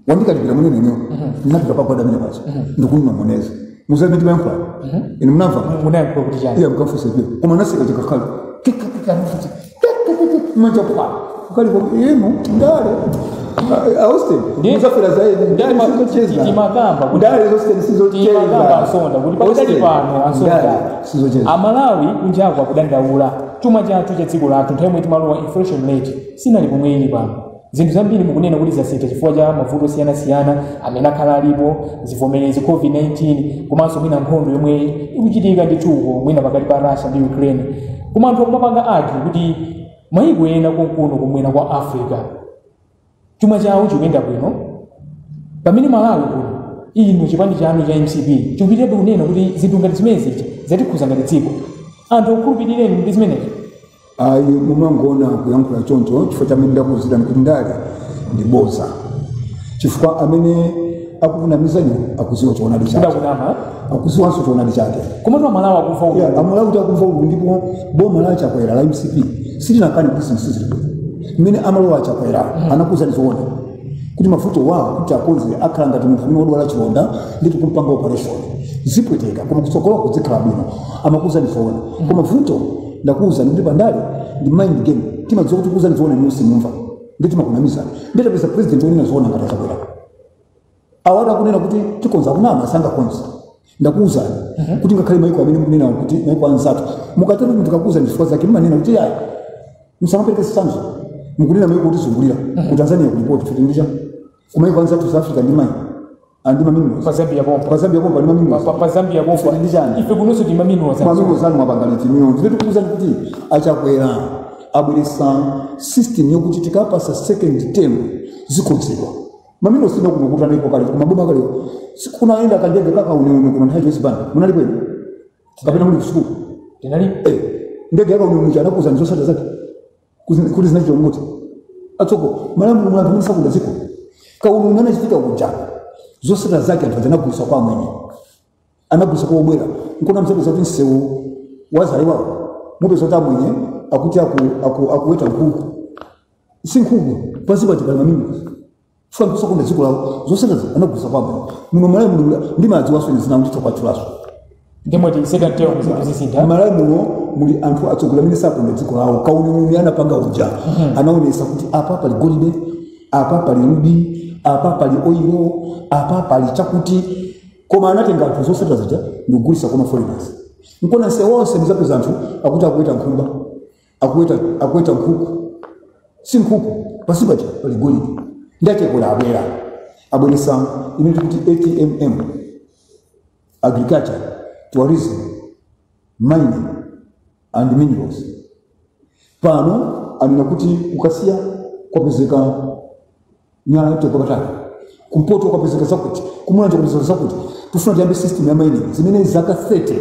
wandika libira munene nyo ninapita pa gwada mina basi ndikuma moneza muzabe ndimampa ine mnava munayiko kuti jana iya mkafusa pia koma naseka chikakali kika mfuti manja kwa kali kwa yemo ndale Austin muzafira zaidi ndali sizocheza timakamba ndali Austin sizocheza timakamba asonda kuti pakati pano asonda sizocheza amalawi kunjako akudandaula chuma chathu cha dziko lathu nthawi mweti malowa inflation rate sinali pomwe ili pano zinthu zambiri mukunena kuti zasintha chifukwa cha mavuto siyana amene akhala alipo zivomerezi COVID-19 komanso mwina nkhondo yomwe ikuchitika ndithuko mwina pakati pa Russia ndi Ukraine koma anthu akumapanga ati kuti mayiko ena konkuno kumwera kwa Africa chuma chawo chikuyenda bwino pamene Malawi kuno ino chipani chanu cha MCP chikupitirabe kunena kuti zinthu ngati zimenezi zatikhuza ngati dziko anthu okhulupirireni ndi zimenezi ayi mumangona kuyankhula choncho chifukwa chamene ndakuzira kuti ndali ndiboza chifukwa amene akukunamizanyo akuziwa choonadi chake akuziwanso choonadi chake komatu amalawi akufa uku amalawi kuti akufa uku ndipo boma la chakwera la MCP silinakani business zilipo mmene amalowa chakwera anakuza ndizoona kuti mavuto wawo kuti akonze akhala ngati munthu amene wadwala chilonda nditi kumpanga operation zipweteka koma kutsogolo kuzikhala bwino amakuza ndizoona koma vuto ndakuza ndi bandali ndi mind game timadziwa kuti kuza ndizoona nusi mumva nditi makunamiza ndita pesa president wena zoona ngati chakwera awada kunena kuti tikonza kunama sanga konza ndakuza kuti ngakhale mayiko amene munena kuti mayiko anzatu mukatero mtu kakuza ndifua zake manena kuti yayi msamapeleke sanzo mukunena mayiko kuti zungulira ku Tanzania kulipoti futi ndija kumayiko anzatu South Africa ndi mai andi mamino pa Zambia bomba ndi mamino pa Zambia bomba ndijani ife kunoso ndi mamino zanu mapangala timino nditu kuza kuti achakwera abulisa system yokuchitika pasa second term zikonzedwa mamino sino kunokuta ndipo kale kuma boma kale sikunaenda kandege kaka uneone kuna nthawi yosibana munali kwenu kapena muli kusukulu ndinali ndege yaka uneone jana kuza nzosata zake kuti zinacho ngote atsoko malamu mwana munisa kuda ziko ka uneone chifika kuja zosata zake atazana kuisa kwa mwenye anakuisa kwa ubwera nkona mzee za tinsewu wazali wao mupe zota mwenye akuti akuweta nkuku sinkuku pasipa chipali mamino funa kusakunda ziko lao zosata anakuisa kwa mwenye muno malamu ndi madzi wasoni zina ndito kwa chulaso ndimoti second term zisinda malamu muli anthu atsogula mini sakunda dziko lawo kauni anapanga uja anaonesa kuti apa pali golide apa pali rubi apa pali oilo apa pali chakuti koma anatenga anthu zosata zija ndikugulisa kwa foreigners nkona se wonse muzapeza anthu akuti akuita nkhumba akuita nkhuku si nkhuku pasipa cha pali golide ndake kola abwera abwenesa imene kuti ATMM agriculture tourism mining and minerals pano anena kuti ukasiya kwapezeka nyala yote kwa bataka kumpoto kwapezeka zakuti kumulanja kwapezeka zakuti tufuna tiambe system ya mining zimene zaka 30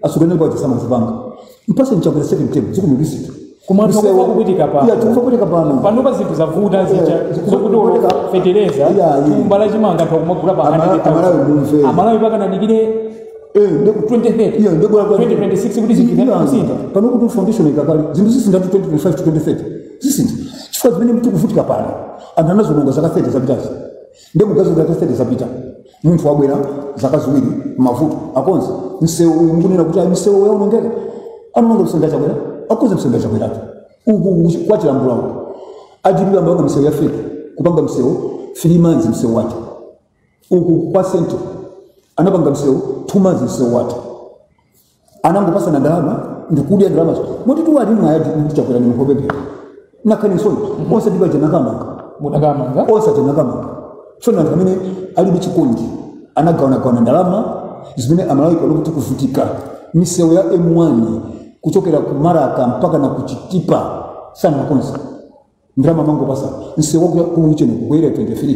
asukene kwa tisama zipanga mpasa nchakula second term ziku mulisiti Kuma tukufa kupitika pa. Tukufa kupitika pano. Panopa zinthu zavuta zokuti fetereza tumbala chimanga twakumagula pa 100,000. Amalawi paka nadikire 2030. 2026 kuti zikira kusinda. Pano kuti foundation ikakali zinthu zisinda 2025 to 2030. Zisinda. Chifukwa zimene mtu kuvutika pano. Anthu anazononga zaka 30 zapitazi. Ndipo gazo zaka 30 zapita. Munthu wabwera zaka ziwiri mavuto akonza. Msewu ngunena kuti msewu yaonongeka. Anonga kusenda chakwera. Akuze msembe chakwera. Uku kwachira mbulawo. Ajibira mbanga msewu ya fake. Kupanga msewu 3 months msewu wake. Uku kwa sento. Anapanga msewu 2 months msewu wake. Anangopasa na ndalama ndikudia ndalama. Moti tu wali mwaya chakwera ni mkopepe. Nakani nsoni. Onsa diba janakama. Munakama. Onsa janakama. Sona ngamene ali bichikondi. Anagawana ndalama zimene Amalawi kuti kuvutika. Misewu ya M1 kuchokera ku Maraka mpaka na kuchitipa sana konsa. Ndrama mango pasa. Msewu ku uchene kukwera 23.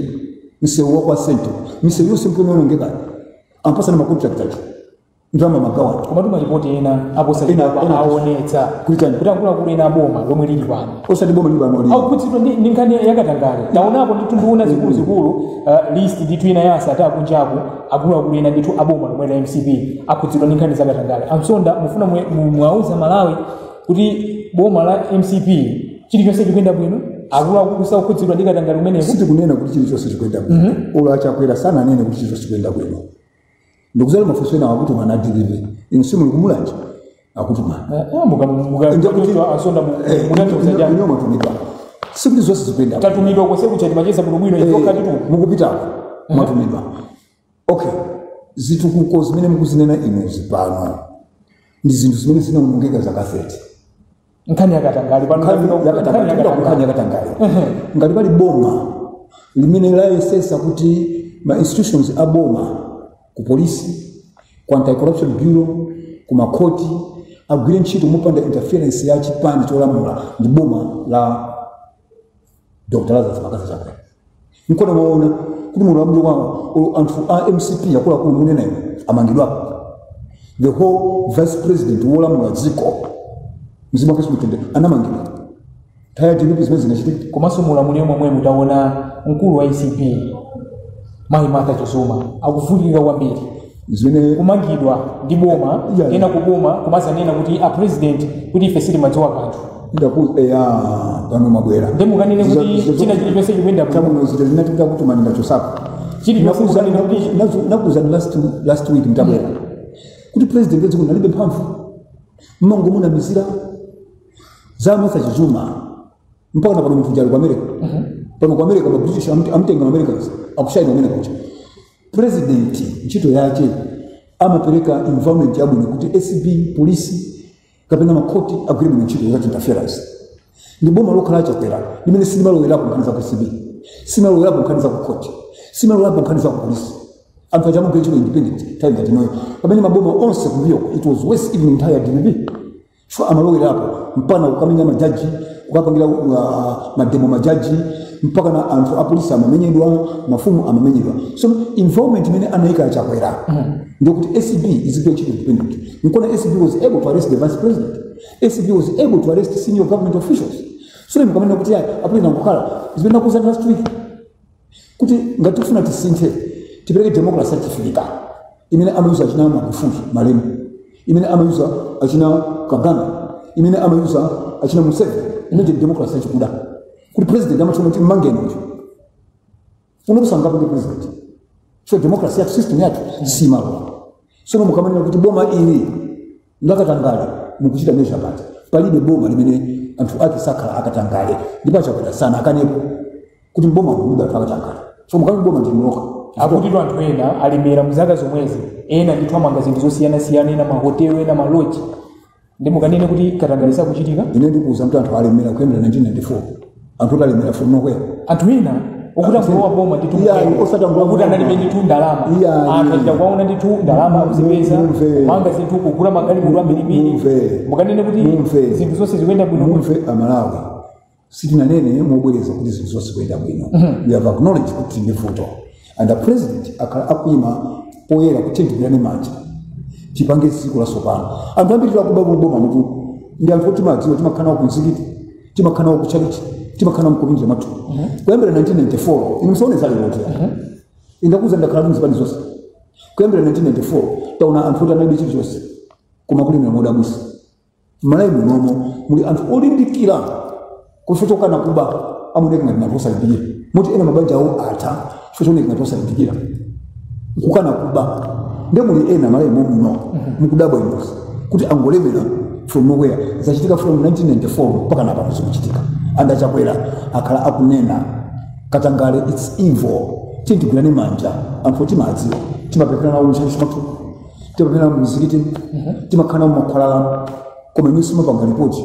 Msewu kwa sento. Msewu yose mkono unongeka. Ampasa na makontrakt ake. Ndrama magawa. Koma tuma ripoti ina apo salina aonetsa kuti akula kuli na boma lomwe lili pano. Osati boma lili pano. Au kuti ndi nkani yakatangale. Taonapo nditunduuna zikulu list nditu ina yasa ata kunjaku akula kuli na nditu aboma lomwe la MCP akutsidwa ndi nkani zakatangale. Amsonda mufuna mwauza Malawi kuti boma la MCP chili chonse chikuyenda bwino. Akula kukusa ukutsidwa ndi katangale umenepo. Siti kunena kuti chili chonse chikuyenda bwino. Ola achakwera sana nene kuti chili chonse chikuyenda bwino. Ndokuzala mafuso ena wakuti mana delivery insimu likumulanje akutuma muka asonda mukatoza jana nyoma tumika sikuti zose zipenda tatumidwa kwa sababu chati macheza bwino itoka titu mukupita matumidwa okay zitukuko zimene mukuzinena ino zipano ndi zinthu zimene zinaongeka zakaseti nkani yakatangale pano yakatangale ngati pali boma limene layesesa kuti ma institutions aboma ku polisi, ku anti-corruption bureau, ku makoti, agwire ntchito mopanda interference ya chipani cholamula ndi boma la Dr. Lazarus Makaza Chakwera. Nkona maona kuti mulamuli wa anthu a MCP yakula ku munena amangidwa. The whole vice president wolamula dziko mzima kesu mutende anamangidwa. Taya DPP zimene zinachitiki. Komanso mulamuli omwe mutaona mkulu wa ICP Mai Martha Chizuma akuvutika kwambiri zimene kumangidwa ndi boma ena kuboma komanso nena kuti a president kuti ife sili madziwa kanthu ndakuza pano mabwera ndemu kanene kuti china chilichonse chikuyenda bwino zita zinatuka kuti manenda chosaka chili nakuza last week mtabwera kuti president wedziko nalibe mphamvu mmango muna mizira za Martha Chizuma mpaka na pano mtu jali kwa America pano kwa America British amtenga Americans akushaina mene kucha president nchito yake amapeleka environment yabu ni kuti SB polisi kapena makoti agreement nchito yake interference ndi boma lokala Chakwera limene silimaloera kunkaniza ku SB silimaloera kunkaniza ku court silimaloera kunkaniza ku polisi anthu jamu grencho independent time that no kapena maboma onse kumbio it was worse even entire DBB so amaloera hapo mpana ukamenya majaji ukapangira mademo majaji mpaka na anthu a polisi amamenyedwa mafumu amamenyedwa so involvement mene anaika Chakwera ndio kuti SCB is very independent nkona SCB was able to arrest the vice president SCB was able to arrest senior government officials so mkamena kuti apuli ngokhala zibenda kuza last week kuti ngati tufuna tisinthe tipereke democracy certificate imene amayuza achina Magufuli Malemu imene amayuza achina Kagame imene amayuza achina Museveni imene democracy chikuda kuti president amachona kuti mangeno nje unokusanga kuti president so democracy ya system yatu si malo so mukamanira kuti boma ili ndakatangale mukuchita measure bati palibe boma limene anthu ake sakhala akatangale ndipo Chakwera sana akanepo kuti boma muda akatangale so mukamira boma ndimloka akuti anthu ena alemera muzaka zomwezi ena ndithu amanga zinthu zosiyana ena mahotelo ena maloji ndimukanene kuti katangale sakuchitika ine ndikuuza mtu anthu alemera kuyambira 1994 anthu alemera from nowhere anthu ena okutangulowa boma nditu okuti analimene tu ndalama anthu kwaona nditu ndalama akuzipeza manga zinthu kugula magalimoto ambirimbiri mukanene kuti zinthu zonse zikuyenda bwino mumve Amalawi sitinanene mobwereza kuti zinthu zonse zikuyenda bwino we have acknowledged kuti ndi vuto and the president akuyima poyera kutendekera ne manja tipange dziko la sopano anthu ambiri akuba boma mutu ndi anthu oti madziwa timakhana ku mzikiti timakhana ku charity timakhana mu community mathu kuyambira 1994 inu msaone zali loti indakuza ndakhala muzipani zonse kuyambira 1994 taona anthu oti anali chili chonse koma kuli mira modabwisa malai munomo muli anthu olimbikira kufotoka na kuba amuneka ngati nathu osalimbikira muti ena mabanja awo atha fotoka ngati osalimbikira kukana kuba nde muli ena malai muno mukudabwa inosi kuti angolemera from nowhere zachitika from 1994 mpaka napa kuchitika anda chakwera akhala akunena katangale it's evil tindigwirane manja anthu timadziwa timapepera nawo mshashi mathu timapepera muzikiti timakhana mumakhwalala koma nyusi mapanga ripoti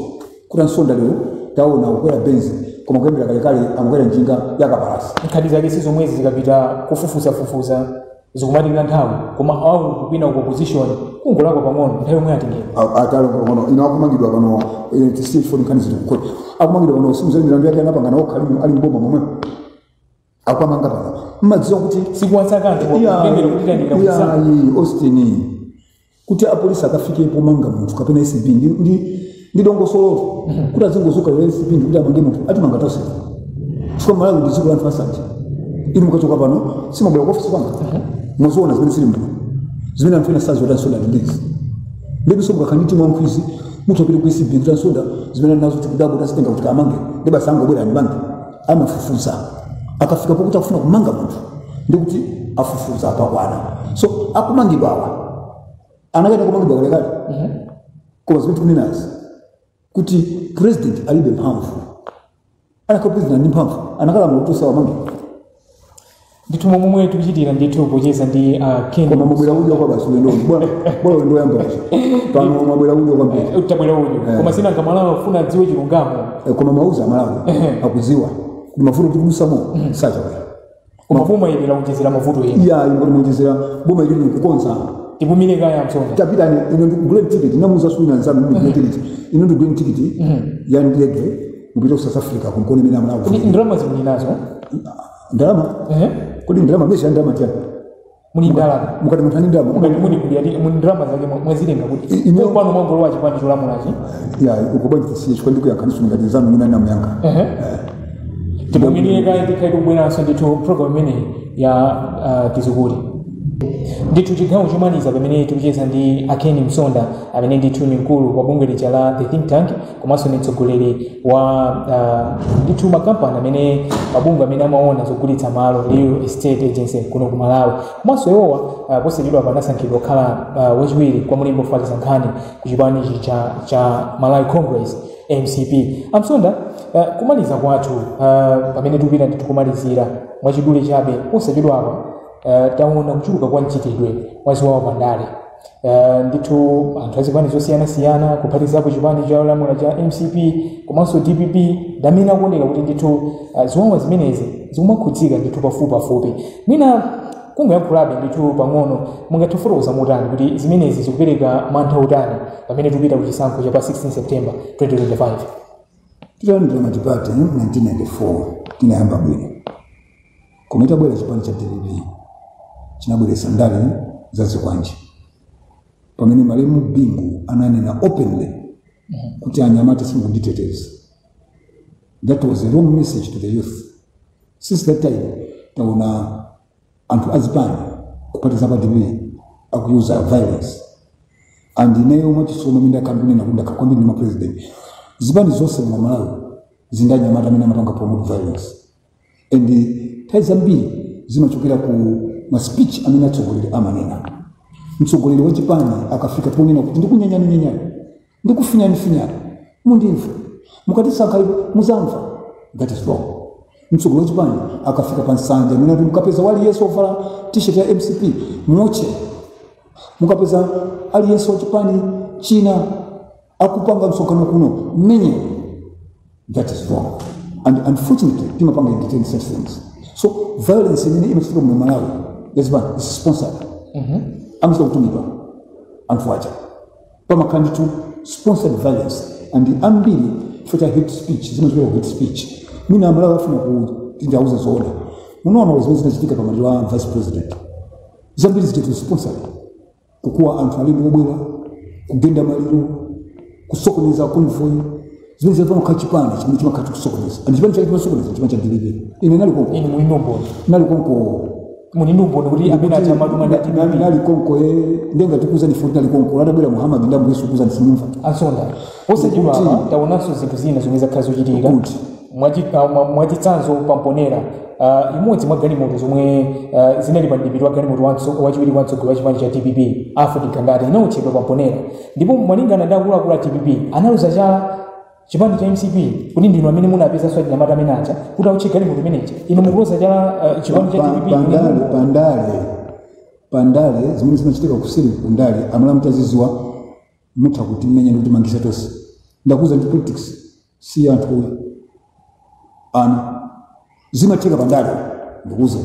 kuti nsonda lero taona ukwera benzi koma kuyambira kalekale amakwera njinga yakapalasa nkhani zake sizomwezi zikapita kufufuza zikumatirira nthawi koma awu kupina ku opposition kungolakwa pang'ono nthawi yomwe atingera atalo pang'ono ino akumangidwa pano state for nkhani zili kukhola akumangidwa pano simuzali milandu yake anapangana okha ali mboma momwe akwamanga pano mmadziwa kuti sikuwansakanthu kupengera kuti tandikira kusa Austin kuti apolisi akafikepo manga munthu kapena SB ndi dongosolo kuti azingozuka le SB kuti amange munthu atimanga tonse chifukwa Malawi ndi dziko la anthu asanje ili mukachoka pano simabwera ku ofisi panga muzoona zimene zili muno zimene anthu ena saziwota nsoda ndizi ndipo sobwakhaniti mwa mkwizi munthu apite ku SB kuti nsoda zimene nazo tikudabo tasitenga kuti amange ndi basa angobwera ndi banki amafufuza akafika pokuti akufuna kumanga munthu ndikuti afufuza akakwana so akumangidwa awa anakaita kumangidwa kalekale koma zimene tikunenazi kuti president alibe mphamvu anaka president ndi mphamvu anakalamula kuti usawamangidwa ndithu momwe tikuchitira ndithu pocheza ndi Ken koma mabwera udyo kwa basi ulendo bora ulendo yamba pano mabwera udyo kwa mbele utabwera udyo koma sina ngamala afuna dziwe chilungamo koma mauza Malawi akuziwa mavuto tikumsamo sacha koma boma ili launjezera mavuto yenu iya ingoli munjezera boma ili kukonza tipumile kaya msonga kapitani ino green ticket namuza swina nzanu mu green ticket ino green ticket ya ndege mpito South Africa kunkoni mina Malawi ndalama zimuli nazo ndalama kodi ndalama mesha ndalama tiani muli ndalama mukati mutani ndalama muli kuli muli ndalama zake mwezilenga kuti kwano mwangolo wa chipani cholamulachi ya ukubanja tisiye chikondi kuyankhaniswa ngati zanu mina na muyanka tipumile kaya tikhaito bweraso ndithu program imene ya tizukuli ndithu chigawo chomaliza pamene tikucheza ndi Ken Msonda amene ndithu ni mkulu wa bungwe lija la The Think Tank komanso ni mtsogoleri wa ndithu makampani amene mabungwe amene amaona zogulitsa malo Real Estate Agency kuno ku Malawi komanso iwowa posachedwa panasankhidwa kukhala wachiwiri kwa mulembo ofalitsa nkhani ku chipani cha Malawi Congress MCP Msonda kumaliza kwathu pamene tikupita ndithu kumalizira mwachidule chabe posachedwa apa taona kuchuluka kwa mchitidwe waziwawa pandale ndithu anthu azipani zosiyana-siyana kuphatizapo chipani cha olamula cha MCP komanso DPP damene akuoneka kuti ndithu ziwawa zimenezi zikumakhudzika ndithu pafupi mwina kungoyankhulabe ndithu pang'ono mungathifotokoza motani kuti zimenezi zikupereka mantha utani pamene tikupita kuchisankho cha pa 16 September 2025 titandira matipati 1994 tinayamba bwino komita bwera chipani cha DPP chinabweresa ndale za zikwanje pamene Malemu Bingu ananena openly kuti anyamata singunditeteza. That was a wrong message to the youth. Since that time taona anthu azipani kupatiza padibi akuuza violence and ineyo machisoma minda kampuni nakunda kakwambi ni president zibani zose mu Malawi zindanyamata mina matanga promote violence and taiza mbili zimachokera ku ma speech amina tsogolera amanena mtsogolera wachipani akafika ponena kuti ndikunyanyani ndikufinyani mundimva mukatisaka muzamva. That is wrong. Mtsogolera wachipani akafika pansanja nina mukapeza wali Yesu ofala t-shirt ya MCP moche mukapeza ali Yesu wachipani China akupanga msokano kuno menye. That is wrong. And unfortunately timapanga entertain such things. So violence in imefika mu Malawi is sponsored. Amsa kutumika anfuacha pama kandi to sponsored violence and the ambili futa hate speech zimezwe hate speech mina Malawi afuna kutinjauza zona unaona waziwezi zinachitika kama wa vice president zambili zitetu sponsored kukuwa antu alimu obwera kugenda maliro kusokoneza convoy zimene zafana kwa chipani chimene chimakhala kusokoneza and chipani chake chimasokoneza chimene cha delivery ine nali konko ine mulinombo nali konko kuti amene achamaduma ndati nali konko ndenga tikuza ni futi nali konko atabwera Muhammad ndamu Yesu kuza nisimumva ansonda osachidwa apa taonanso zinthu zina zomwe zakhala zochitika mwachitsanzo pamponera imodzi mwa galimoto zomwe zinali pa mdipiti wa galimoto wachiwiri watsogolo wa chipani cha TPP African Kangati inautchedwa pamponera ndipo malingana ndi akuluakulu a TPP analuza cha chipani cha MCP kuti ndinu amene munapeza swa Nyamata amene acha kuti auche galimoto imeneyi ino mukuloza cha chipani cha TPP pandale zimene zimachitika kusiri kundale amala mtaziziwa mutha kuti mmenya ndi mangisa tonse ndakuza ndi politics si anthu zimatheka pandale ndikuza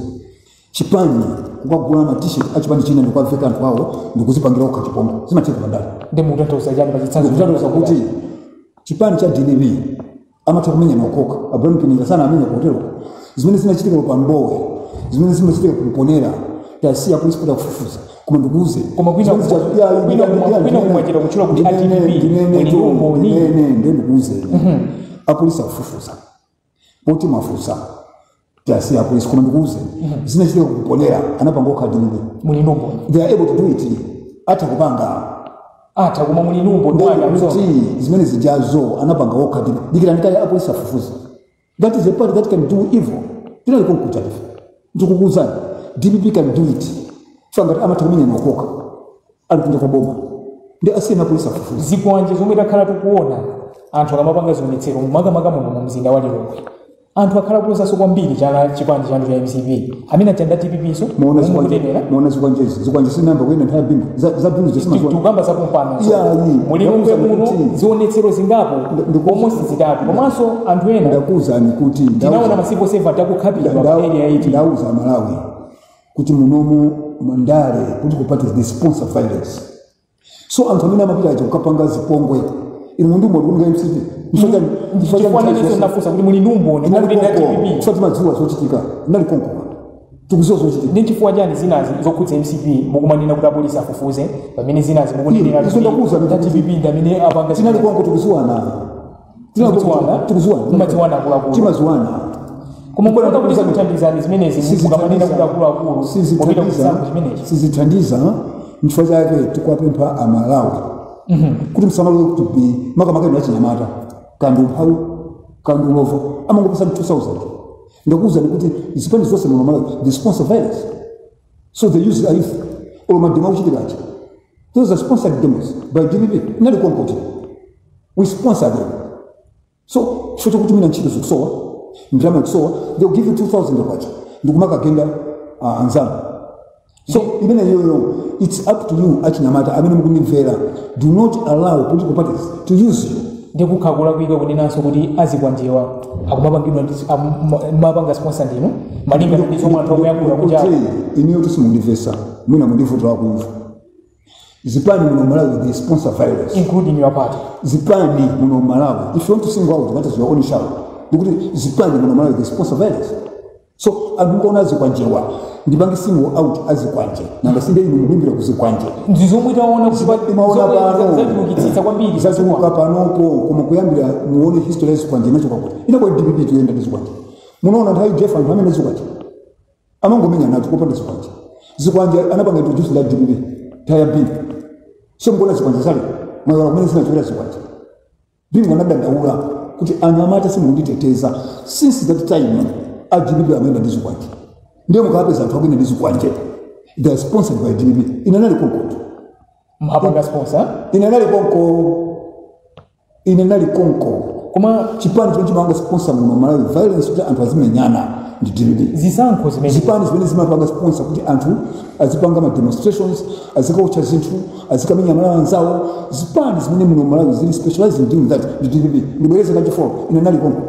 chipani kukagula ma t-shirt achipani china ndikuveka anthu awo ndikuzipangira okha chipongo zimatheka pandale ndi mutatoza jani pachitsanzo kuti chipani cha DNB amatha kumenya nokoka Abraham Kinga sana amenya kotero zimene zinachitika pa Mbowe zimene zimachitika kuponera tasiya police kuda kufufuza koma ndikuze koma kwina kumwachira kuchula kuti ATP ndikuze apolisi akufufuza poti mafusa tasiya police koma ndikuze zinachitika kuponera anapangoka DNB mulinombo they are able to do it ata kuma mulinombo ndwana zimene zijazo anapanga woka dikira ndikaya apolisi afufuza that is a part that can do evil tinali konkuta ndikukuza DPP can do it fanga amatakumenya nokoka alipinda kwa boma ndi asina polisi afufuza zikwanje zomwe takhala tukuona anthu akamapanga zionetsero makamaka muno mu mzinda wa Lilongwe anthu akhala kulozaso kwambiri cha chipani chanu cha MCP amene achanda TPP so muona zikwanje sinamba kwenda nthawi bingu za bingu zosema tukamba sakumpana Mulilongwe muno zionetsero zingapo almost zitatu komanso anthu ena ndakuza ni kuti ndinaona masipo seva takukhapira pa area iti ndauza Malawi kuti munomo mandale kuti kupata the sponsor violence so anthu amene amapita acho kukapanga zipongwe ili mundu mwa MCP ndifanya nizo nafusa kuti mulindumbo ni kuti ndati TPP fatima dziwa zochitika ndali konko tukuzo zochitika ndi chifukwa jani zinazi zokhudza MCP mukumanena kuti apolisi afufuze pamene zinazi mukunenera kuti ndakuza ndati TPP ndamene apanga tinali konko tukuziwana tumaziwana akuluakulu timaziwana koma mbona kuti zikuthandizani zimenezi mukamanena kuti akuluakulu popita kuzisankho zimenezi sizithandiza chifukwa chake tikuwapempha Amalawi kuti msamalo kuti makamaka ndi achinyamata kandu mphawi kandu lovo amangopesa 2000 ndakuza kuti zipani zonse mu Malawi the sponsor violence so they use the youth or madima uchitikachi those are sponsored demos by DPP nali konko we sponsor them so chocho kuti mina nchito zokusowa ndrama kusowa they will give you 2000 kwacha ndikumaka genda anzana so imene yoyo it's up to you achinyamata amene mukunimvera do not allow political parties to use you ndikukhakula kuika kunenanso kuti azikwanjewa akumapangidwa mapanga sponsor ndino malinga ndi zomwe anthu akuyakula kuti iniyo tisimundivesa mwina mundivuta wakuimva zipani muno Malawi the sponsor violence including your party zipani muno Malawi if you want to single out that is your own show because zipani muno Malawi the sponsor violence so abungona azikwanjewa ndibange single out azikwanje nangasinde inu mulimbira kuzikwanje ndizomwe taona kuti maona pano zatukitsitsa kwambiri zazuka panopo koma kuyambira muone history yazikwanje nacho kwakuti inakwa DPP tuyenda ndizikwanje munaona nthawi Jeff anthu amene zikwanje amangomenya nacho kopanda zikwanje zikwanje anapanga introduce la DPP taya bin so mbona zikwanje sale mwa kumene sinachokera zikwanje bingo nadandaula kuti anyamata simunditeteza since that time DPP amenda ndizikwanje ndio mukapeza anthu akwene ndizikwanje they are sponsored by DPP inanali konko mapanga sponsor inenali konko koma chipani chonchi manga sponsor muno Malawi violence kuti anthu azimenyana ndi DPP zisankho zimene zipani zimene zimapanga sponsor kuti anthu azipanga ma demonstrations azikaucha zinthu azikamenya mala anzawo zipani zimene muno Malawi zili specialized in doing that ndi DPP ndibwereze kati for inenali konko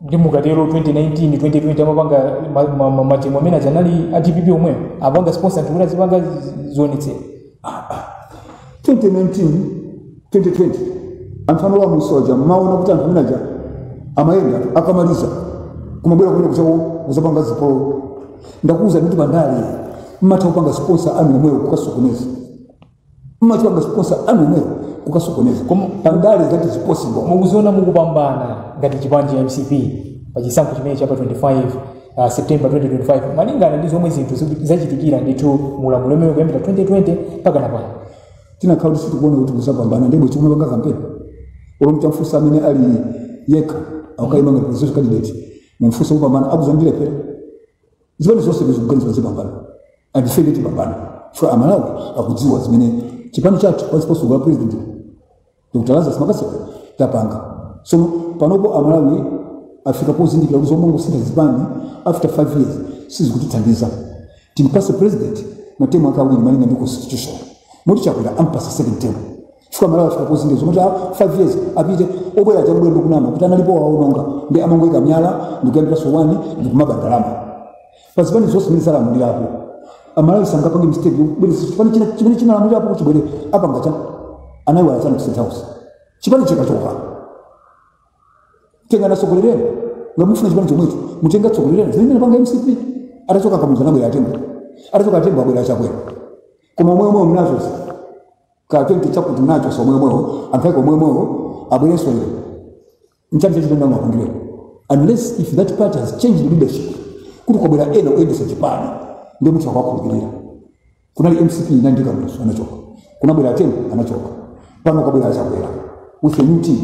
ndi mukatero 2019 2020 amapanga matimu amene ajanali a DPP omweyo apanga sponsor kuti azipanga zionetsero 2019 2020 anthu wa musoja maona kuti anthu amene aja amayenda akamaliza kumabwera kwenda kuzapanga zipolo ndakuza kuti bandali mmatha kupanga sponsor anu omweyo kukasokoneza machwa sponsor anomero kukasokoneza pangale that is possible mukuziona mukupambana ngati chipani cha MCP pachisankho chimene chapa 25 September 2025 malingana ndi zomwe zinthu zachitikira ndithu mulamulo umene kuyambira 2020 mpaka napano tinakhala tisikuona kuti kuzapambana ndebo chomwe panga kampeni olomta mfusa amene ali yeka akayima ngati presidential candidate mumfusa kupambana akuzambira pera zimene zonse zikuganiza zipambana adifende tipambana for Amalawi akudziwa zimene chipani chathu pasiposo kwa president Dr. Lazarus Makasewe tapanga so panopo Amalawi afika pozindikira kuti zomongo sita zipani after 5 years sizikutithandiza timpase president matemu akawiri malinga ndi constitution muti chakwera ampasa second term chifukwa Amalawi afika pozindikira zomwe 5 years apite obwera chabwera ndokunama kuti analipo waononga ndi amangoika myala ndikuyambira so 1 ndikumabandalama pazipani zonse zimene zalamulirapo Amalawi sangapange mistake chipani china lamulirapo kuti bwere apanga cha anaiwala chana State House chipani chikachoka tenga nasogolereni ngamufuna chipani chomwecho mutenga tsogolereni zimene panga MCP atachoka kamuza nabwera atembo atachoka atembo abwera chakwera koma omwe mnazo ka 20 chakuti nacho so omwe ampheka omwe abwere so lero nchanje chitenda makungire unless if that party has changed leadership kuti kobera eno edisa chipani ndio mtu akakubilira kuna MCP inaandika mtu anachoka kuna bwera atembo anachoka pano kabwera chakwera with a new team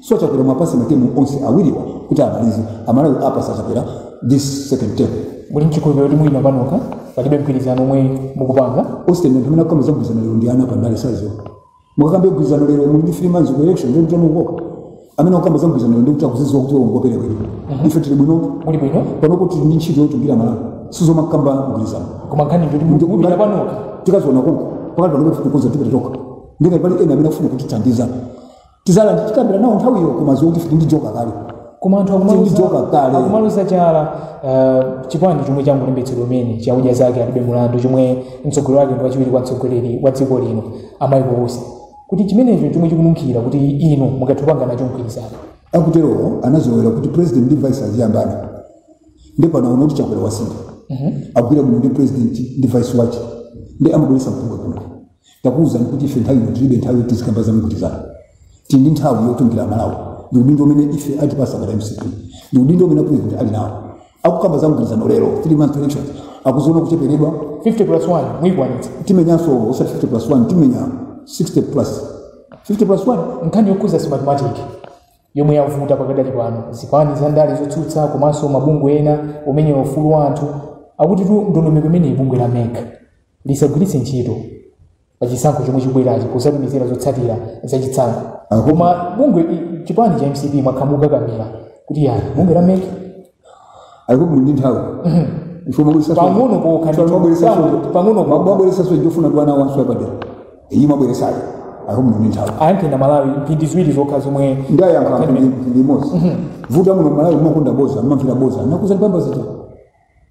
so chakwera mapasi matemu onse awiriwa kuti amalize Amalawi apa sachakwera this second term muli mchikolo kuti mwina panoka palibe mpirizano omwe mukupanga Austin ndio kama zambuzana lero ndi ana pandale sazo mukakambe kugwizana lero mu 3 months of election ndio mtono ngoka amene okamba zambuzana lero ndi kuzizwa kuti ongopere kweli ife tili bwino muli bwino pano kuti ndi ntchito yotungira Malawi sizo makamba kugwizana koma nkhani ndio mupita panoka tikazoona konko pakati pano kuti kukonza tipetoka ndike pali ena amene afuna kutithandiza tizala ndichikambira nawo nthawi iyo koma zokuti ndi joka kale koma anthu akumaluza chala chipani chomwe chamulembetsedwa umene chauja zake alibe mulandu chomwe mtsogoleri wake ndi wachiwiri kwa mtsogoleri wa dziko lino amayiko onse kuti chimenecho chomwe chikununkhira kuti ino mukatopanga nacho mgwirizano akutero anazowera kuti president ndi vice aziyambana ndi pano unoti chakwera wasinda agwira muno ndi president ndi vice wache ndi amabweresa mpunga kuno takuuza kuti ife nthawi ino tilibe nthawi yoti zikamba za mgwirizano tindi nthawi yotungira Malawi ndi udindo umene ife atipasa kwa MCP ndi udindo umene president ali nawo akukamba za mgwirizano lero 3 month elections akuzoona kucheperedwa 50+1 mwikwanitsa timenyanso osa 50+1 timenya 60+1 nkhani yokuza si mathematic yomwe yavuta pakadali pano zipani za ndale zotsutsa komanso mabungwe ena umene ufulu wa anthu akuti tu ndondomeko imene ibungwe la MEC lisagwiritse ntchito pachisankho chomwe chibwerachi kusatumizira zotsatira zachitsankho koma bungwe chipani cha MCP mwakhamuka kamera kuti ya bungwe la MEC alikuwa ndi nthawi pang'ono mabweresa so ndofuna bwana wanso abadera iyi mabweresa alikuwa ndi nthawi ayantenda Malawi mphindi ziwiri zokha zomwe ndayankha ndi mosi vuta muno Malawi makonda boza mamvira boza nakuza pamba zita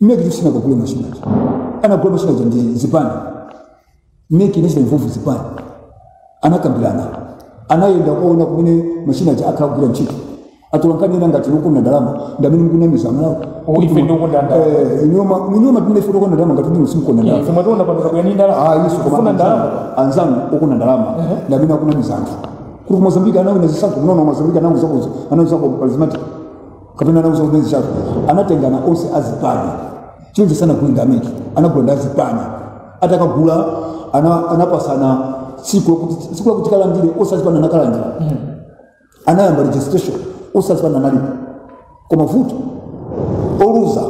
MEC tusina kugula mashina anagula mashina ndi zipani MEC inachita mvuvu zipani anakambirana anayenda kuona kumene mashina ja akagula ntchito atulankani ngati lokona ndalama ndamene mkunamiza Malawi ife ndokunda ndalama inyoma tinefe lokona ndalama ngati ndino simkona ndalama ife mwadona pano kabwani ndalama yesu kufuna ndalama anzanu okona ndalama ndamene akunamiza anthu kuri Mozambique anawe na zisango mnono Mozambique anawe zakozo anaweza kwa charismatic kapena anaweza kunezi chako anatengana onse azipani chinje sana kulinda ameki anagula azipani atakagula anapasana siku kutikala ndile osazipana nakala ndile anayamba registration osazipana nalipo kwa mafuta oluza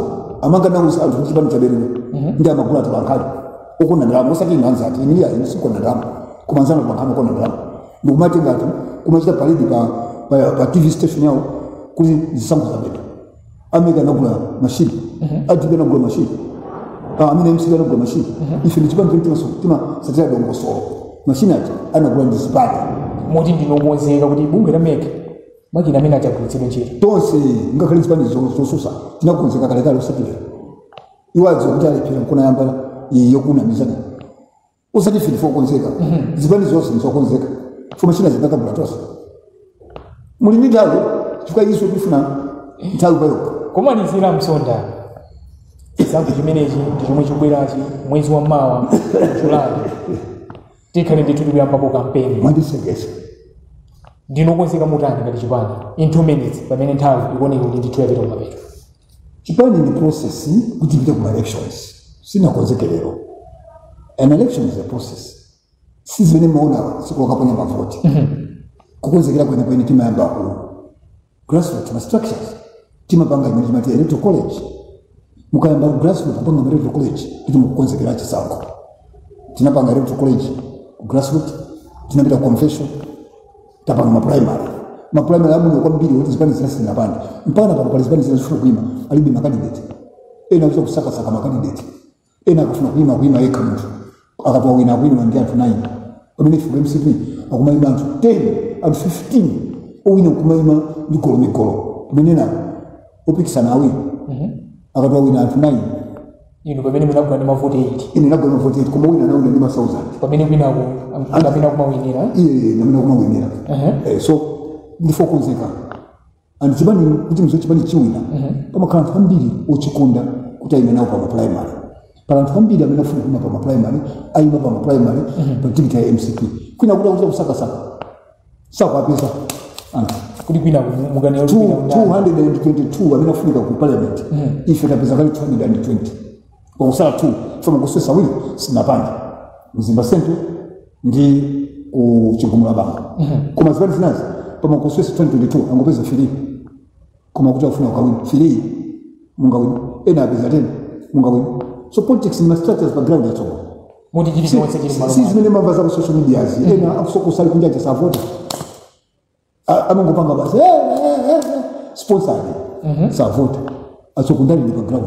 amanga nauza anthu kuchipani cha berino ndi amagula atabankali okona ndalama osati nganza ati imilia isikona ndalama kumanzana kubankama okona ndalama ndikumati ngati kumachita palidi pa TV station yawo kuti zisango za beto amega nagula mashini adibe nagula mashini amina MCP nagula mashini ife ndi chipani tima satira dongo so mashini ati anagula ndi zipani moti ndinokonzeka kuti bungwe la MEC makina amene achagwiritsidwe ntchito tonse ngakhale zipani zosusa tinakonzeka kalekale usatire iwadzo kuti alephera nkona yamba yokunamizana usati fili fokonzeka zipani zonse nzokonzeka fuma china zitakabula tonse muli ndi nthawi chifukwa iso kufuna nthawi payoka koma nizira msonda chisankho chimenechi ndi chomwe chikubwerachi mwezi wa mawa Julai tikhale ndithu tikuyambapo kampeni mwandisegesa ndinokonzeka mutani ngati chipani in 2 minutes pamene nthawi ikuoneka kuti ndithu yapita kumapeto. chipani ni process kuti ipite kuma elections sinakonzeke lero. An election is a process. Sizimene maona sikulokaponya mavoti kukonzekera kwenye timayamba ku grassroots ma structures timapanga imene timati electoral college mukayamba grassroots kupanga electoral college kuti mukukonzekera chisankho tinapanga electoral college grassroots tinapita convention tapanga ma primary amuno kwambiri kuti zipani zirasina pande mpaka pano pali zipani zirasifuna kuima alibi makandidate ena kuza kusaka makandidate ena akafuna kuima yekha munthu akatoa wina ndi anthu 9 pamene ife MCP akumaima anthu 10 and 15 owina kumaima ndi golo pamenena opikisana awiri akatoa wina anthu 9 ino pamene munagula ndi mavoti 8 ine nagula mavoti 8 koma wina nawo ndi 1000 pamene winako angapina kumawinira namina kumawinira so ndifo konzeka and chipani kuti mzochipani chiwina pamakhala anthu ambiri ochikonda kuti aime nawo pa primary pala anthu ambiri amene afuna kuma pa primary aima pa primary pa tikiti ya MCP kwina kuti kusaka sakwapeza anthu kuti kwina muganira 222 amene afunika ku parliament ife tapeza kali 220 kwa kusala 2 fama kusesa wili sinapanda Mzimba Central ndi ku Chigumula Banga koma zipani zinazi pama kusesa 2022 angopeza fili koma kuti afuna ukawini fili mungawini ena apeza tena mungawini. So politics ni structures background yacho. Mudi jiri kwa chini malo. Sisi mimi mambo za social media hizi. Ena akusoko sali kunja cha vote. Amangopanga basi. Sponsor. Sa vote. Asokundani ni background.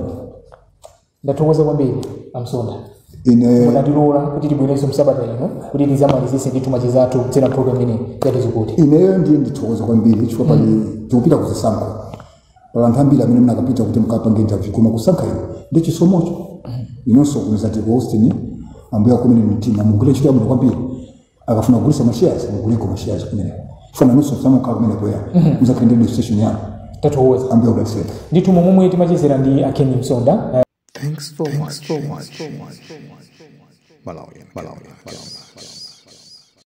Ndatokoza kwambiri amsonda. Munadilola kuti tibwereso msabata ino kuti tizamalizise ndi tumachizatu tsena program ine yatizikuti. Ineyo ndiye nditokoza kwambiri chifukwa pali tikupita kuzisankho. Pala ntambira amene mnakapita kuti mukapanga interview kuma kusankha ino ndi chisomocho. Inonso kunzati ku Austin ambaye akomene mtima mugule chito abudi kwambiri akafuna kugulisa mashares muguleko mashares kumene fana nusu samo ka kumene boya muzakende registration yako tatowoza ambaye udasema nditu momwe timachizera ndi Akenny Msonda. Thanks for much. Malawi.